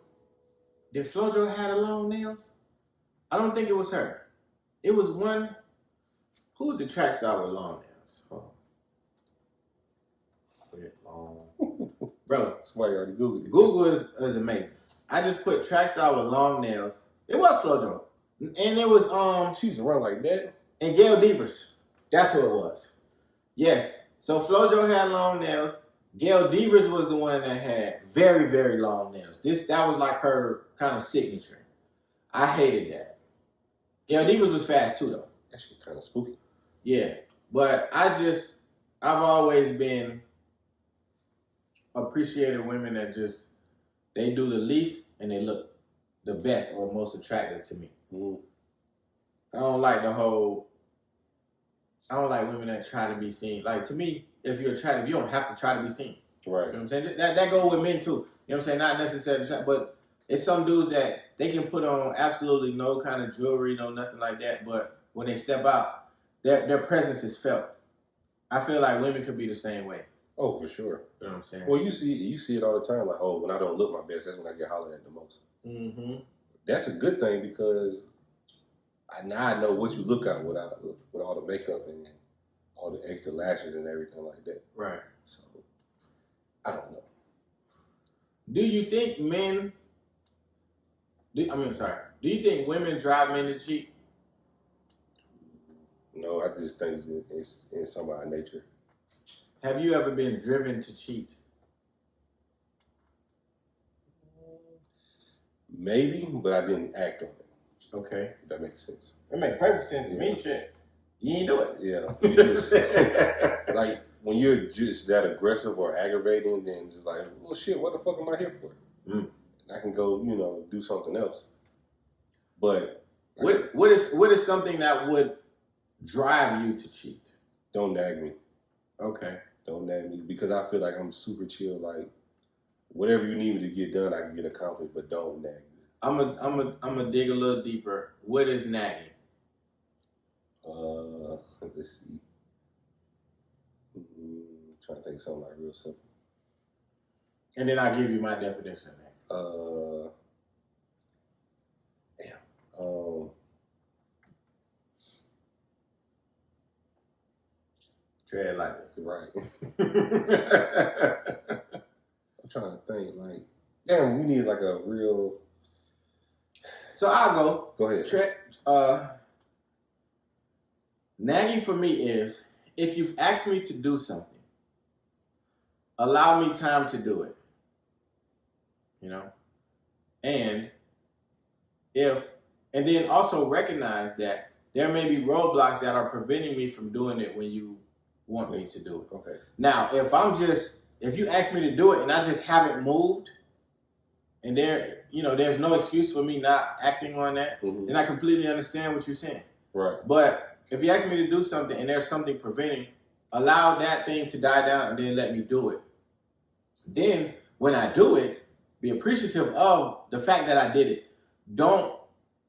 Did FloJo have the long nails? I don't think it was her. It was one. Who was the track star with long nails? Hold on. Bro, Somebody already Googled it. Google is amazing. I just put track star with long nails. It was FloJo. And it was She used to run like that. and Gail Devers. That's who it was. Yes. So FloJo had long nails. Gail Devers was the one that had very, very long nails. That was like her kind of signature. I hated that. Gail Devers was fast too though. That shit kind of spooky. Yeah. But I've always been appreciated women that they do the least and they look the best or most attractive to me. I don't like women that try to be seen. Like to me, if you're attractive, you don't have to try to be seen. Right. You know what I'm saying? That go with men too. You know what I'm saying? Not necessarily, but it's some dudes that they can put on absolutely no kind of jewelry, no nothing like that. But when they step out, their presence is felt. I feel like women could be the same way. Oh, for sure. You know what I'm saying? Well, you see it all the time. Like, oh, when I don't look my best, that's when I get hollered at the most. Mm-hmm. That's a good thing because now I know what you look at with all the makeup and all the extra lashes and everything like that. Right. So, I don't know. Do you think do you think women drive men to cheat? No, I just think it's in some of our nature. Have you ever been driven to cheat? Maybe, but I didn't act on it. Okay. If that makes sense. It makes perfect sense to me, shit. You ain't do it. Yeah. You just, like, when you're just that aggressive or aggravating, then it's like, well, shit, what the fuck am I here for? And I can go, do something else. But What is something that would drive you to cheat? Don't nag me. Okay. Don't nag me because I feel like I'm super chill. Like whatever you need me to get done, I can get accomplished. But don't nag me. I'm a dig a little deeper. What is nagging? Let's see. Trying to think of something like real simple. And then I'll give you my definition of that. Tread lightly. Right. I'm trying to think. Like, damn, we need like a real. So I'll go. Go ahead. Nagging for me is if you've asked me to do something, allow me time to do it. You know? And then also recognize that there may be roadblocks that are preventing me from doing it when you want me to do it. Okay. Now, if you ask me to do it and I just haven't moved, and there's no excuse for me not acting on that, then I completely understand what you're saying. Right. But if you ask me to do something and there's something preventing, allow that thing to die down and then let me do it. Then when I do it, be appreciative of the fact that I did it. Don't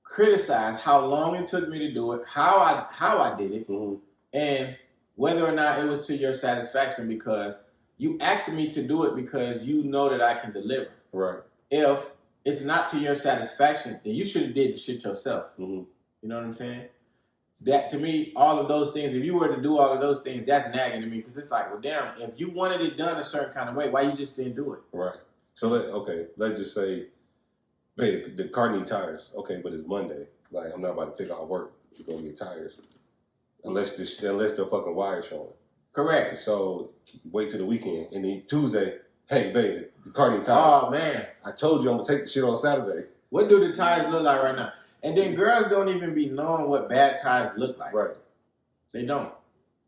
criticize how long it took me to do it, how I did it, and whether or not it was to your satisfaction, because you asked me to do it because you know that I can deliver. Right. If it's not to your satisfaction, then you should have did the shit yourself. Mm-hmm. You know what I'm saying? That to me, all of those things, if you were to do all of those things, that's nagging to me, because it's like, well, damn, if you wanted it done a certain kind of way, why you just didn't do it? Right. So let's just say, hey, the car needs tires. Okay, but it's Monday. Like, I'm not about to take off work to go get tires, unless the fucking wire's showing. Correct. So wait till the weekend, and then Tuesday, hey, babe, the car needs tires. Oh man, I told you I'm gonna take the shit on Saturday. What do the tires look like right now? And then girls don't even be knowing what bad tires look like. Right. They don't.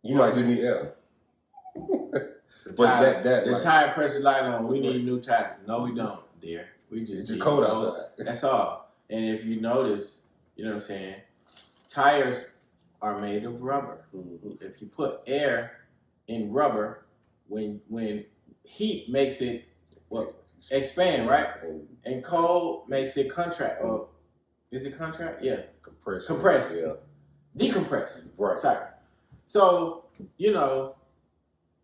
You might just need air. But the tire pressure light on. We need new tires. No, we don't, dear. We just it's cold outside. That's all. And if you notice, you know what I'm saying, tires are made of rubber. Mm-hmm. If you put air in rubber, when heat makes it expand, right? And cold makes it contract. Or is it contract? Yeah. Compress. Yeah. Decompress. Right. Sorry. So,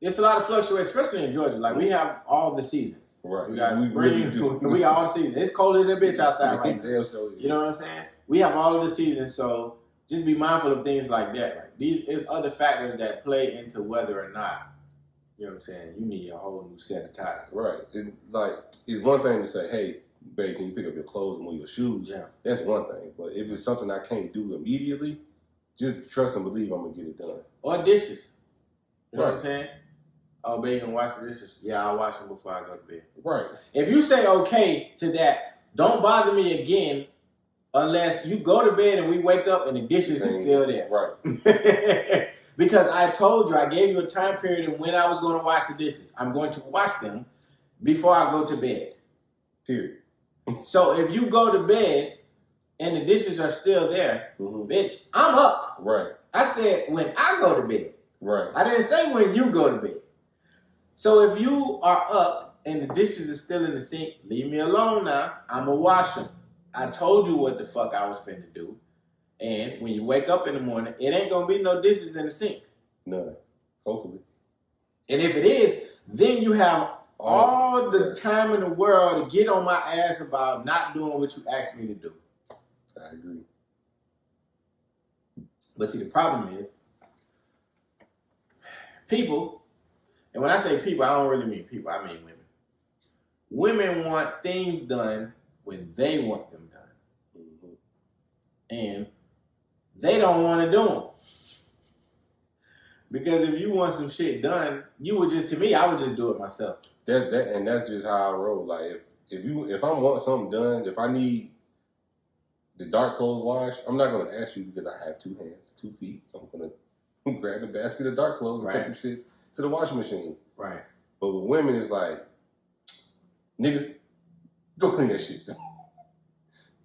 it's a lot of fluctuation, especially in Georgia. Like, we have all the seasons. Right. We got spring. We got all the seasons. It's colder than a bitch outside right now. You know what I'm saying? We have all of the seasons, so just be mindful of things like that. Like, there's other factors that play into whether or not, you know what I'm saying, you need a whole new set of tires. Right. It's one thing to say, hey, babe, can you pick up your clothes and move your shoes? Yeah. That's one thing. But if it's something I can't do immediately, just trust and believe I'm going to get it done. Or dishes. You know what I'm saying? Oh, babe, you can wash the dishes? Yeah, I'll wash them before I go to bed. Right. If you say okay to that, don't bother me again unless you go to bed and we wake up and the dishes are still there. Right. Because I told you, I gave you a time period of when I was going to wash the dishes. I'm going to wash them before I go to bed. Period. So if you go to bed and the dishes are still there, bitch, I'm up. Right. I said when I go to bed. Right. I didn't say when you go to bed. So if you are up and the dishes are still in the sink, leave me alone now. I'm going to wash them. I told you what the fuck I was finna do. And when you wake up in the morning, it ain't going to be no dishes in the sink. None. Hopefully. And if it is, then you have all the time in the world to get on my ass about not doing what you asked me to do. I agree. But see, the problem is, people, and when I say people, I don't really mean people, I mean women. Women want things done when they want them done. And they don't want to do them. Because if you want some shit done, I would just do it myself. And that's just how I roll. Like if I want something done, if I need the dark clothes washed, I'm not gonna ask you because I have 2 hands, 2 feet. I'm gonna grab the basket of dark clothes and take them shits to the washing machine. Right. But with women, it's like, nigga, go clean that shit.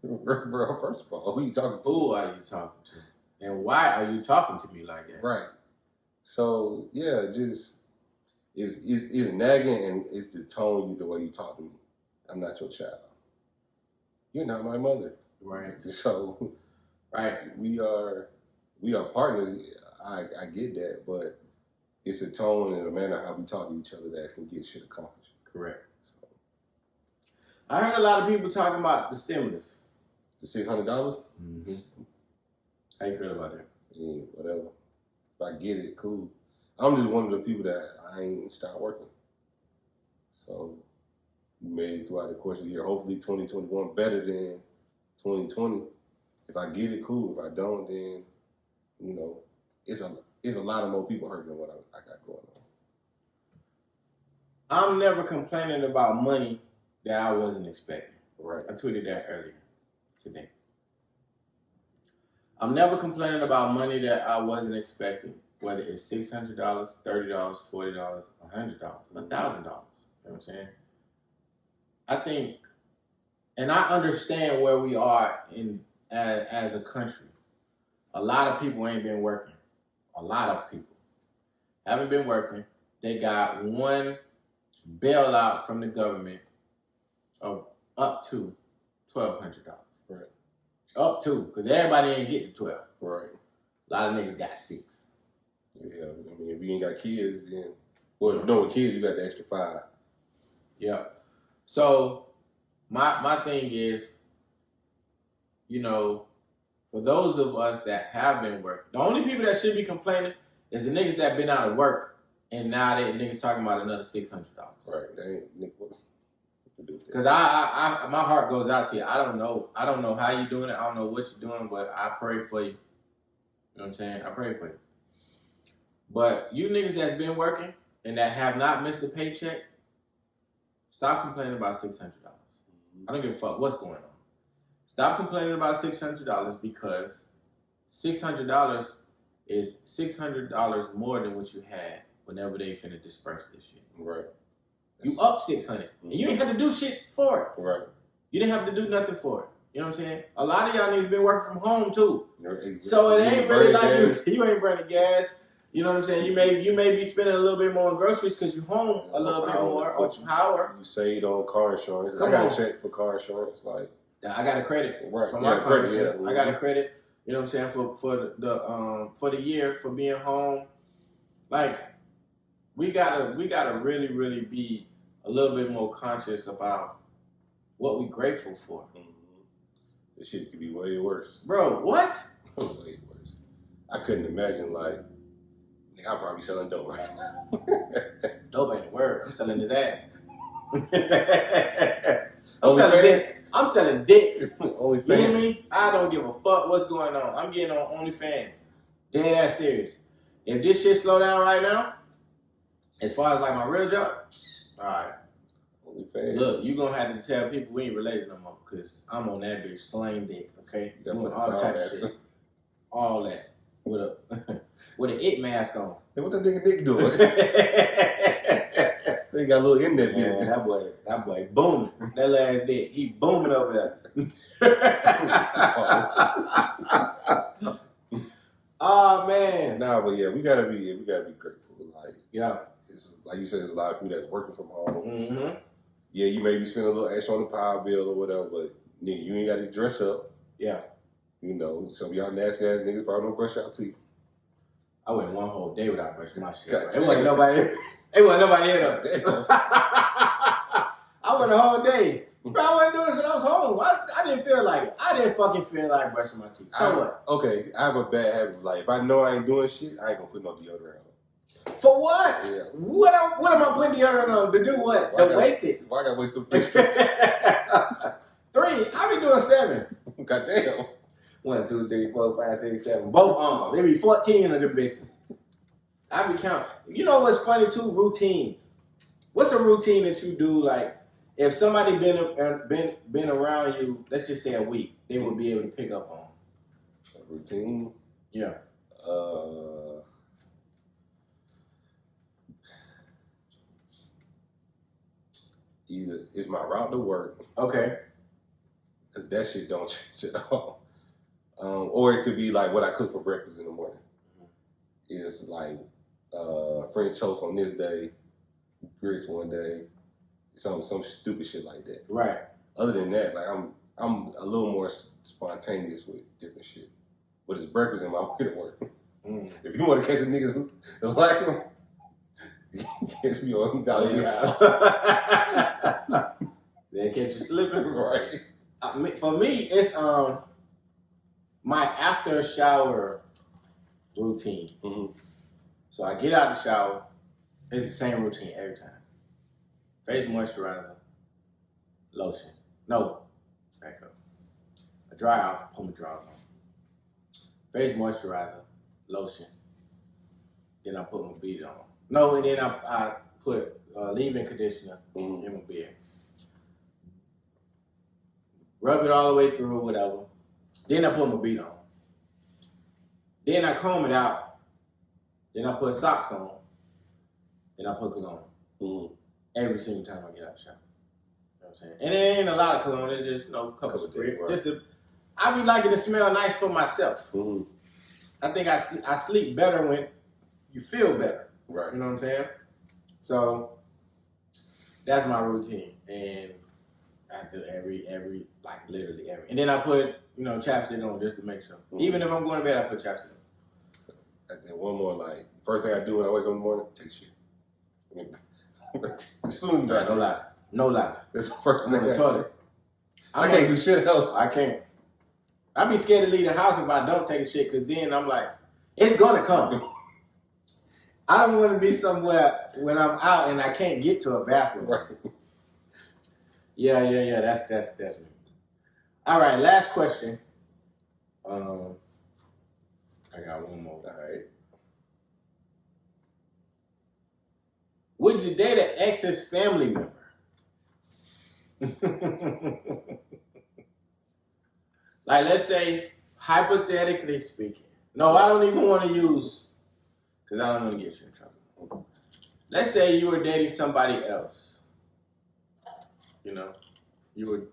Bro, first of all, who you talking to? Who are you talking to? And why are you talking to me like that? Right. So yeah, just it's nagging and it's the tone you the way you talk to me. I'm not your child. You're not my mother. Right. So Right. we are partners. I get that, but it's a tone and a manner how we talk to each other that can get shit accomplished. Correct. I heard a lot of people talking about the stimulus. The $600. Mm-hmm. How you feel about that? Yeah, whatever. If I get it, cool. I'm just one of the people that I ain't stop working. So we made it throughout the course of the year. Hopefully 2021 better than 2020. If I get it, cool. If I don't, then it's a lot of more people hurting than what I got going on. I'm never complaining about money that I wasn't expecting. Right. I tweeted that earlier today. I'm never complaining about money that I wasn't expecting, whether it's $600, $30, $40, $100, $1,000. You know what I'm saying? I think, and I understand where we are as a country. A lot of people ain't been working. A lot of people haven't been working. They got one bailout from the government of up to $1,200. Right. Up to, because everybody ain't getting 12. Right. A lot of niggas got 6. Yeah, I mean, if you ain't got kids, then with kids, you got the extra 5. Yeah. So my thing is, for those of us that have been working, the only people that should be complaining is the niggas that been out of work and now they niggas talking about another $600. Right. They ain't Because I my heart goes out to you. I don't know how you doing it. I don't know what you're doing, but I pray for you. You know what I'm saying? I pray for you. But you niggas that's been working and that have not missed a paycheck, stop complaining about $600. I don't give a fuck what's going on. Stop complaining about $600 because $600 is $600 more than what you had whenever they finna disperse this shit. Right. You up $600, and you ain't have to do shit for it. Right. You didn't have to do nothing for it. You know what I'm saying? A lot of y'all niggas been working from home too, so it ain't really like you ain't burning gas. You know what I'm saying? You may be spending a little bit more on groceries because you home a little bit more or power. You saved on car insurance. I got a check for car insurance. Like I got a credit right. for my car insurance. Yeah. I got a credit. You know what I'm saying for the year for being home. Like we gotta really really be a little bit more conscious about what we grateful for. Mm-hmm. This shit could be way worse. Bro, what? Way worse. I couldn't imagine, like, I'll probably be selling dope right now. Dope ain't the word. I'm selling his ass. I'm selling dick. I'm selling dick. OnlyFans. You hear me? I don't give a fuck what's going on. I'm getting on OnlyFans. Dead ass serious. If this shit slow down right now, as far as like my real job, all right. OnlyFans. Look, you gonna have to tell people we ain't related no more, cause I'm on that bitch slaying dick, okay? Doing all type of shit. All that. With a it mask on. Hey, what that nigga Nick doing? They got a little in that bitch. That boy booming. That last dick, he booming over there. Oh man. Nah, but yeah, we gotta be grateful. Like, yeah, it's like you said, there's a lot of people that's working from home. Mm-hmm. Yeah, you may be spending a little extra on the power bill or whatever, but nigga, you ain't got to dress up. Yeah. Some of y'all nasty ass niggas probably don't brush your teeth. I went one whole day without brushing my shit. It wasn't nobody. It wasn't nobody here though. I went a whole day. Bro, I wasn't doing shit. I was home. I didn't feel like it. I didn't fucking feel like brushing my teeth. So what? Okay, I have a bad habit. Like, if I know I ain't doing shit, I ain't gonna put no deodorant on. For what? Yeah. What am I putting deodorant on to do what? To waste it. Why I gotta waste them 3 strips? 3. I be doing 7. Goddamn. 1, 2, 3, 4, 5, 6, 7. Both arms. There be 14 of them bitches. I be counting. You know what's funny too? Routines. What's a routine that you do? Like, if somebody been around you, let's just say a week, they will be able to pick up on. A routine? Yeah. Either it's my route to work. Okay. because that shit don't change at all. Or it could be like what I cook for breakfast in the morning. It's like French toast on this day, grits one day, some stupid shit like that. Right. Other than that, like I'm a little more spontaneous with different shit. But it's breakfast in my way to work. If you want to catch the niggas who like them, catch me on down the aisle. They catch you slipping. Right. For me, it's my after shower routine. So I get out the shower. It's the same routine every time. Face moisturizer, lotion. No, back up. I dry off, put my drawers on. Face moisturizer, lotion. Then I put my beard on. No, and then I put leave-in conditioner in my beard. Rub it all the way through, whatever. Then I put my beard on. Then I comb it out. Then I put socks on. Then I put cologne. Every single time I get out the shower. You know what I'm saying? And it ain't a lot of cologne. It's just, a couple of sprays. Right. I be liking to smell nice for myself. I think I sleep better when you feel better. Right. You know what I'm saying? So that's my routine. And I do every literally every. And then I put, chapstick on just to make sure. Even if I'm going to bed, I put chapstick on. And one more, like, first thing I do when I wake up in the morning, take shit. Soon back. No lie. No lie. That's the first thing. I'm on the toilet. I can't do shit else. I can't. I be scared to leave the house if I don't take a shit, because then I'm like, it's going to come. I don't want to be somewhere when I'm out and I can't get to a bathroom. Right. Yeah. That's me. All right, last question. I got one more. All right. Would you date an ex's family member? Like, let's say, hypothetically speaking. No, I don't even want to use, because I don't want to get you in trouble. Let's say you were dating somebody else. You were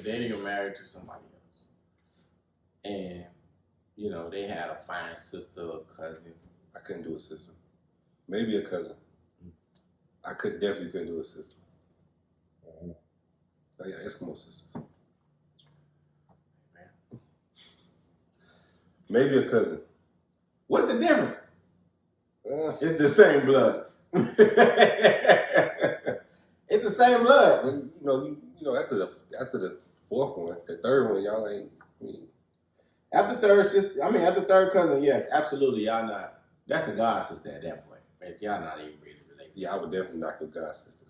dating or married to somebody else. And, they had a fine sister or cousin. I couldn't do a sister. Maybe a cousin. I definitely couldn't do a sister. Oh yeah, Eskimo sisters. Man. Maybe a cousin. What's the difference? It's the same blood. It's the same blood. After the fourth one, the third one, y'all ain't. After third cousin, yes, absolutely, y'all not. That's a god sister at that point. Man, y'all not even really related. Yeah, I would definitely not go god sister.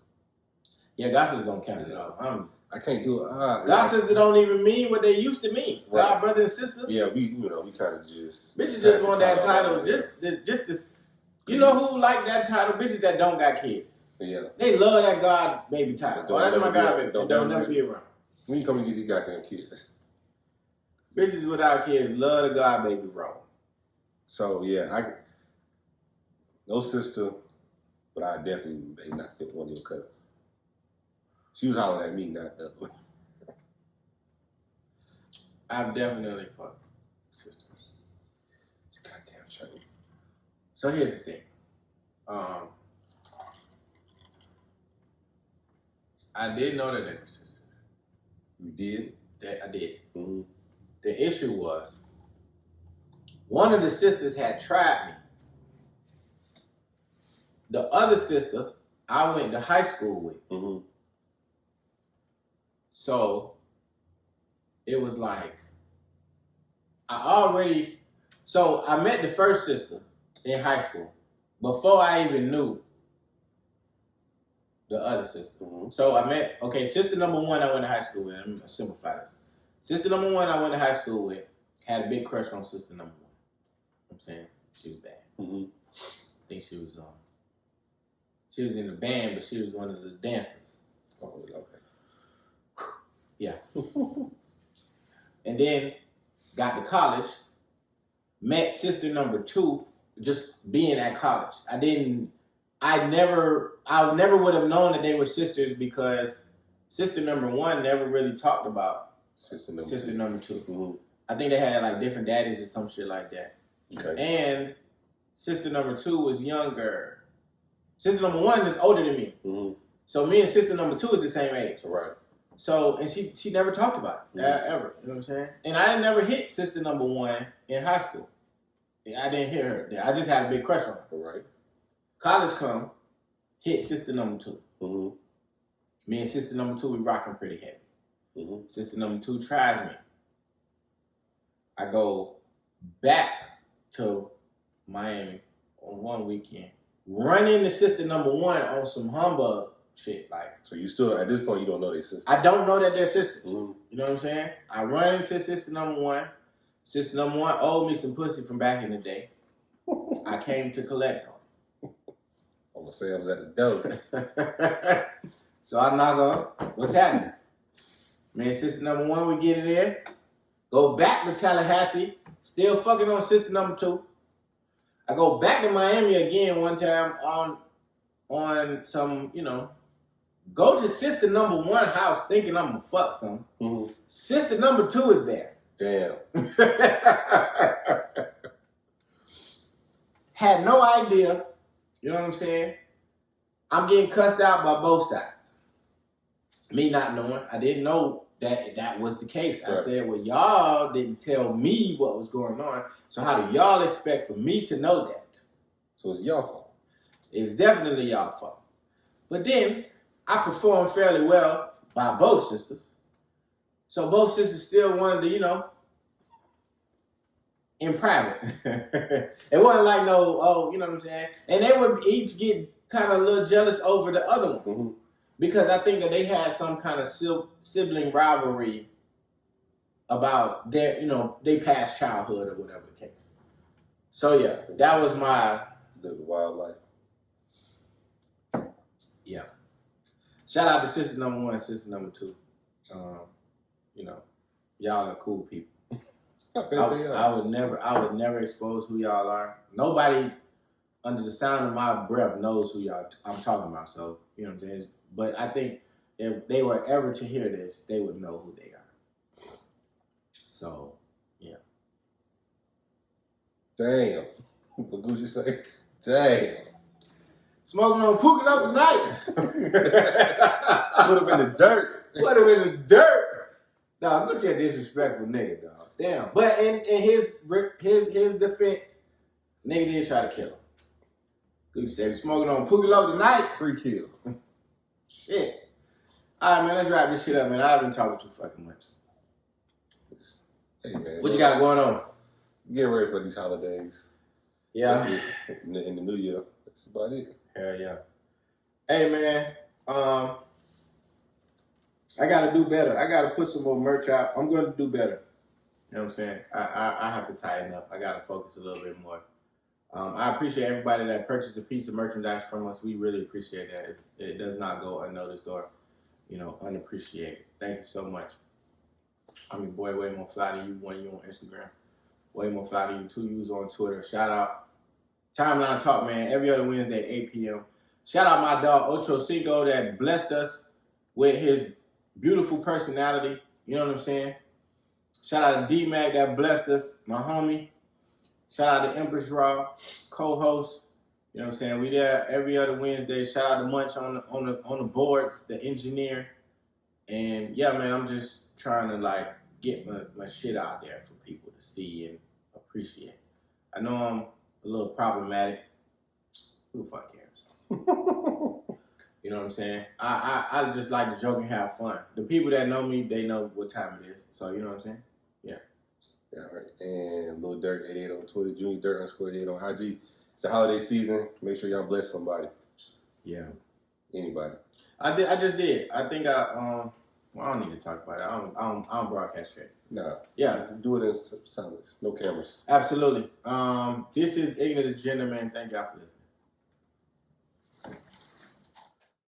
Yeah, god sisters don't count at all. I can't do it. God sisters don't even mean what they used to mean. Right. God brother and sister. Yeah, we kind of just. Bitches just want that title. Just this. You know who like that title? Bitches that don't got kids. Yeah. They love that God baby title. Oh, that's my God baby. Don't never be around. When you come and get these goddamn kids. Bitches without kids love the God baby role. So yeah, no sister, but I definitely may not get one of your cousins. She was hollering at me, not the other one. I've definitely fucked sisters. It's goddamn shame. So here's the thing. I did know that they were sisters. You did? I did. Mm-hmm. The issue was, one of the sisters had tried me. The other sister, I went to high school with. Mm-hmm. So, it was like, I met the first sister in high school before I even knew the other sister. Mm-hmm. So I met, sister number one I went to high school with. I'm gonna simplify this. Sister number one I went to high school with had a big crush on sister number one. I'm saying she was bad. Mm-hmm. I think she was in the band, but she was one of the dancers. Oh, okay. Yeah. And then got to college, met sister number two just being at college. I never would have known that they were sisters because sister number one never really talked about Sister number 2. Mm-hmm. I think they had like different daddies or some shit like that. Okay. And sister number 2 was younger. Sister number 1 is older than me. Mm-hmm. So me and sister number 2 is the same age. Right. So, and she never talked about it, ever. You know what I'm saying? And I never hit sister number 1 in high school. I didn't hear her there. I just had a big crush on her. Right. College come, hit sister number 2. Mm-hmm. Me and sister number 2, we rocking pretty heavy. Mm-hmm. Sister number 2 tries me. I go back to Miami on one weekend, run into sister number 1 on some humbug shit. Like, So you still, at this point, you don't know their sister. I don't know that they're sisters. Mm-hmm. You know what I'm saying? I run into sister number 1. Sister number 1 owed me some pussy from back in the day. I came to collect on I'm gonna say I was at the door. it. So I knock on. What's happening? Me and sister number 1, we get it in. Go back to Tallahassee. Still fucking on sister number 2. I go back to Miami again one time on some, you know, go to sister number 1 house thinking I'm gonna fuck some. Mm-hmm. Sister number 2 is there. Damn. Had no idea. You know what I'm saying? I'm getting cussed out by both sides. Me not knowing. I didn't know that was the case. I Right. said, well, y'all didn't tell me what was going on. So how do y'all expect for me to know that? So it's your fault. It's definitely y'all fault. But then I performed fairly well by both sisters. So both sisters still wanted to, you know, in private. It wasn't like no, oh, you know what I'm saying? And they would each get kind of a little jealous over the other one. Mm-hmm. Because I think that they had some kind of sibling rivalry about their, you know, their past childhood or whatever the case. So yeah, that was my The wildlife. yeah. Shout out to sister number 1 and sister number 2. You know, y'all are cool people. I bet they are. I would never expose who y'all are. Nobody under the sound of my breath knows who I'm talking about. So, you know what I'm saying? But I think if they were ever to hear this, they would know who they are. So, yeah. Damn. What Gucci say? Damn. Smoking on Pookie up tonight. Put him in the dirt. Put him in the dirt. Dog, look at disrespectful nigga, dog. Damn. But in his defense, nigga did try to kill him. Gucci said, smoking on Pookie Low tonight. Free kill. Shit. All right, man, let's wrap this shit up, man. I haven't talked too fucking much. Hey, man. What you got going on? Getting ready for these holidays. Yeah. That's it. In the new year. That's about it. Hell yeah. Hey, man. I got to do better. I got to put some more merch out. I'm going to do better. You know what I'm saying? I have to tighten up. I got to focus a little bit more. I appreciate everybody that purchased a piece of merchandise from us. We really appreciate that. It does not go unnoticed or, you know, unappreciated. Thank you so much. I'm your boy, Way More Fly to You. 1 you on Instagram. Way More Fly to You. 2 U's on Twitter. Shout out Timeline Talk, man. Every other Wednesday at 8 p.m. Shout out my dog, Ocho Cinco, that blessed us with his beautiful personality. You know what I'm saying? Shout out to D-Mac that blessed us, my homie. Shout out to Empress Raw, co-host. You know what I'm saying? We there every other Wednesday. Shout out to Munch on the boards, the engineer. And yeah, man, I'm just trying to like get my shit out there for people to see and appreciate. I know I'm a little problematic. Who the fuck cares? You know what I'm saying? I just like to joke and have fun. The people that know me, they know what time it is. So you know what I'm saying? Yeah. Yeah, all right. And Lil Dirt 88 on Twitter, Junior Dirt _88 on IG. It's the holiday season. Make sure y'all bless somebody. Yeah. Anybody. I just did. I think well, I don't need to talk about it. I don't broadcast straight. Nah. Yeah. Do it in silence. No cameras. Absolutely. This is Ignant Agenda, man. Thank y'all for listening.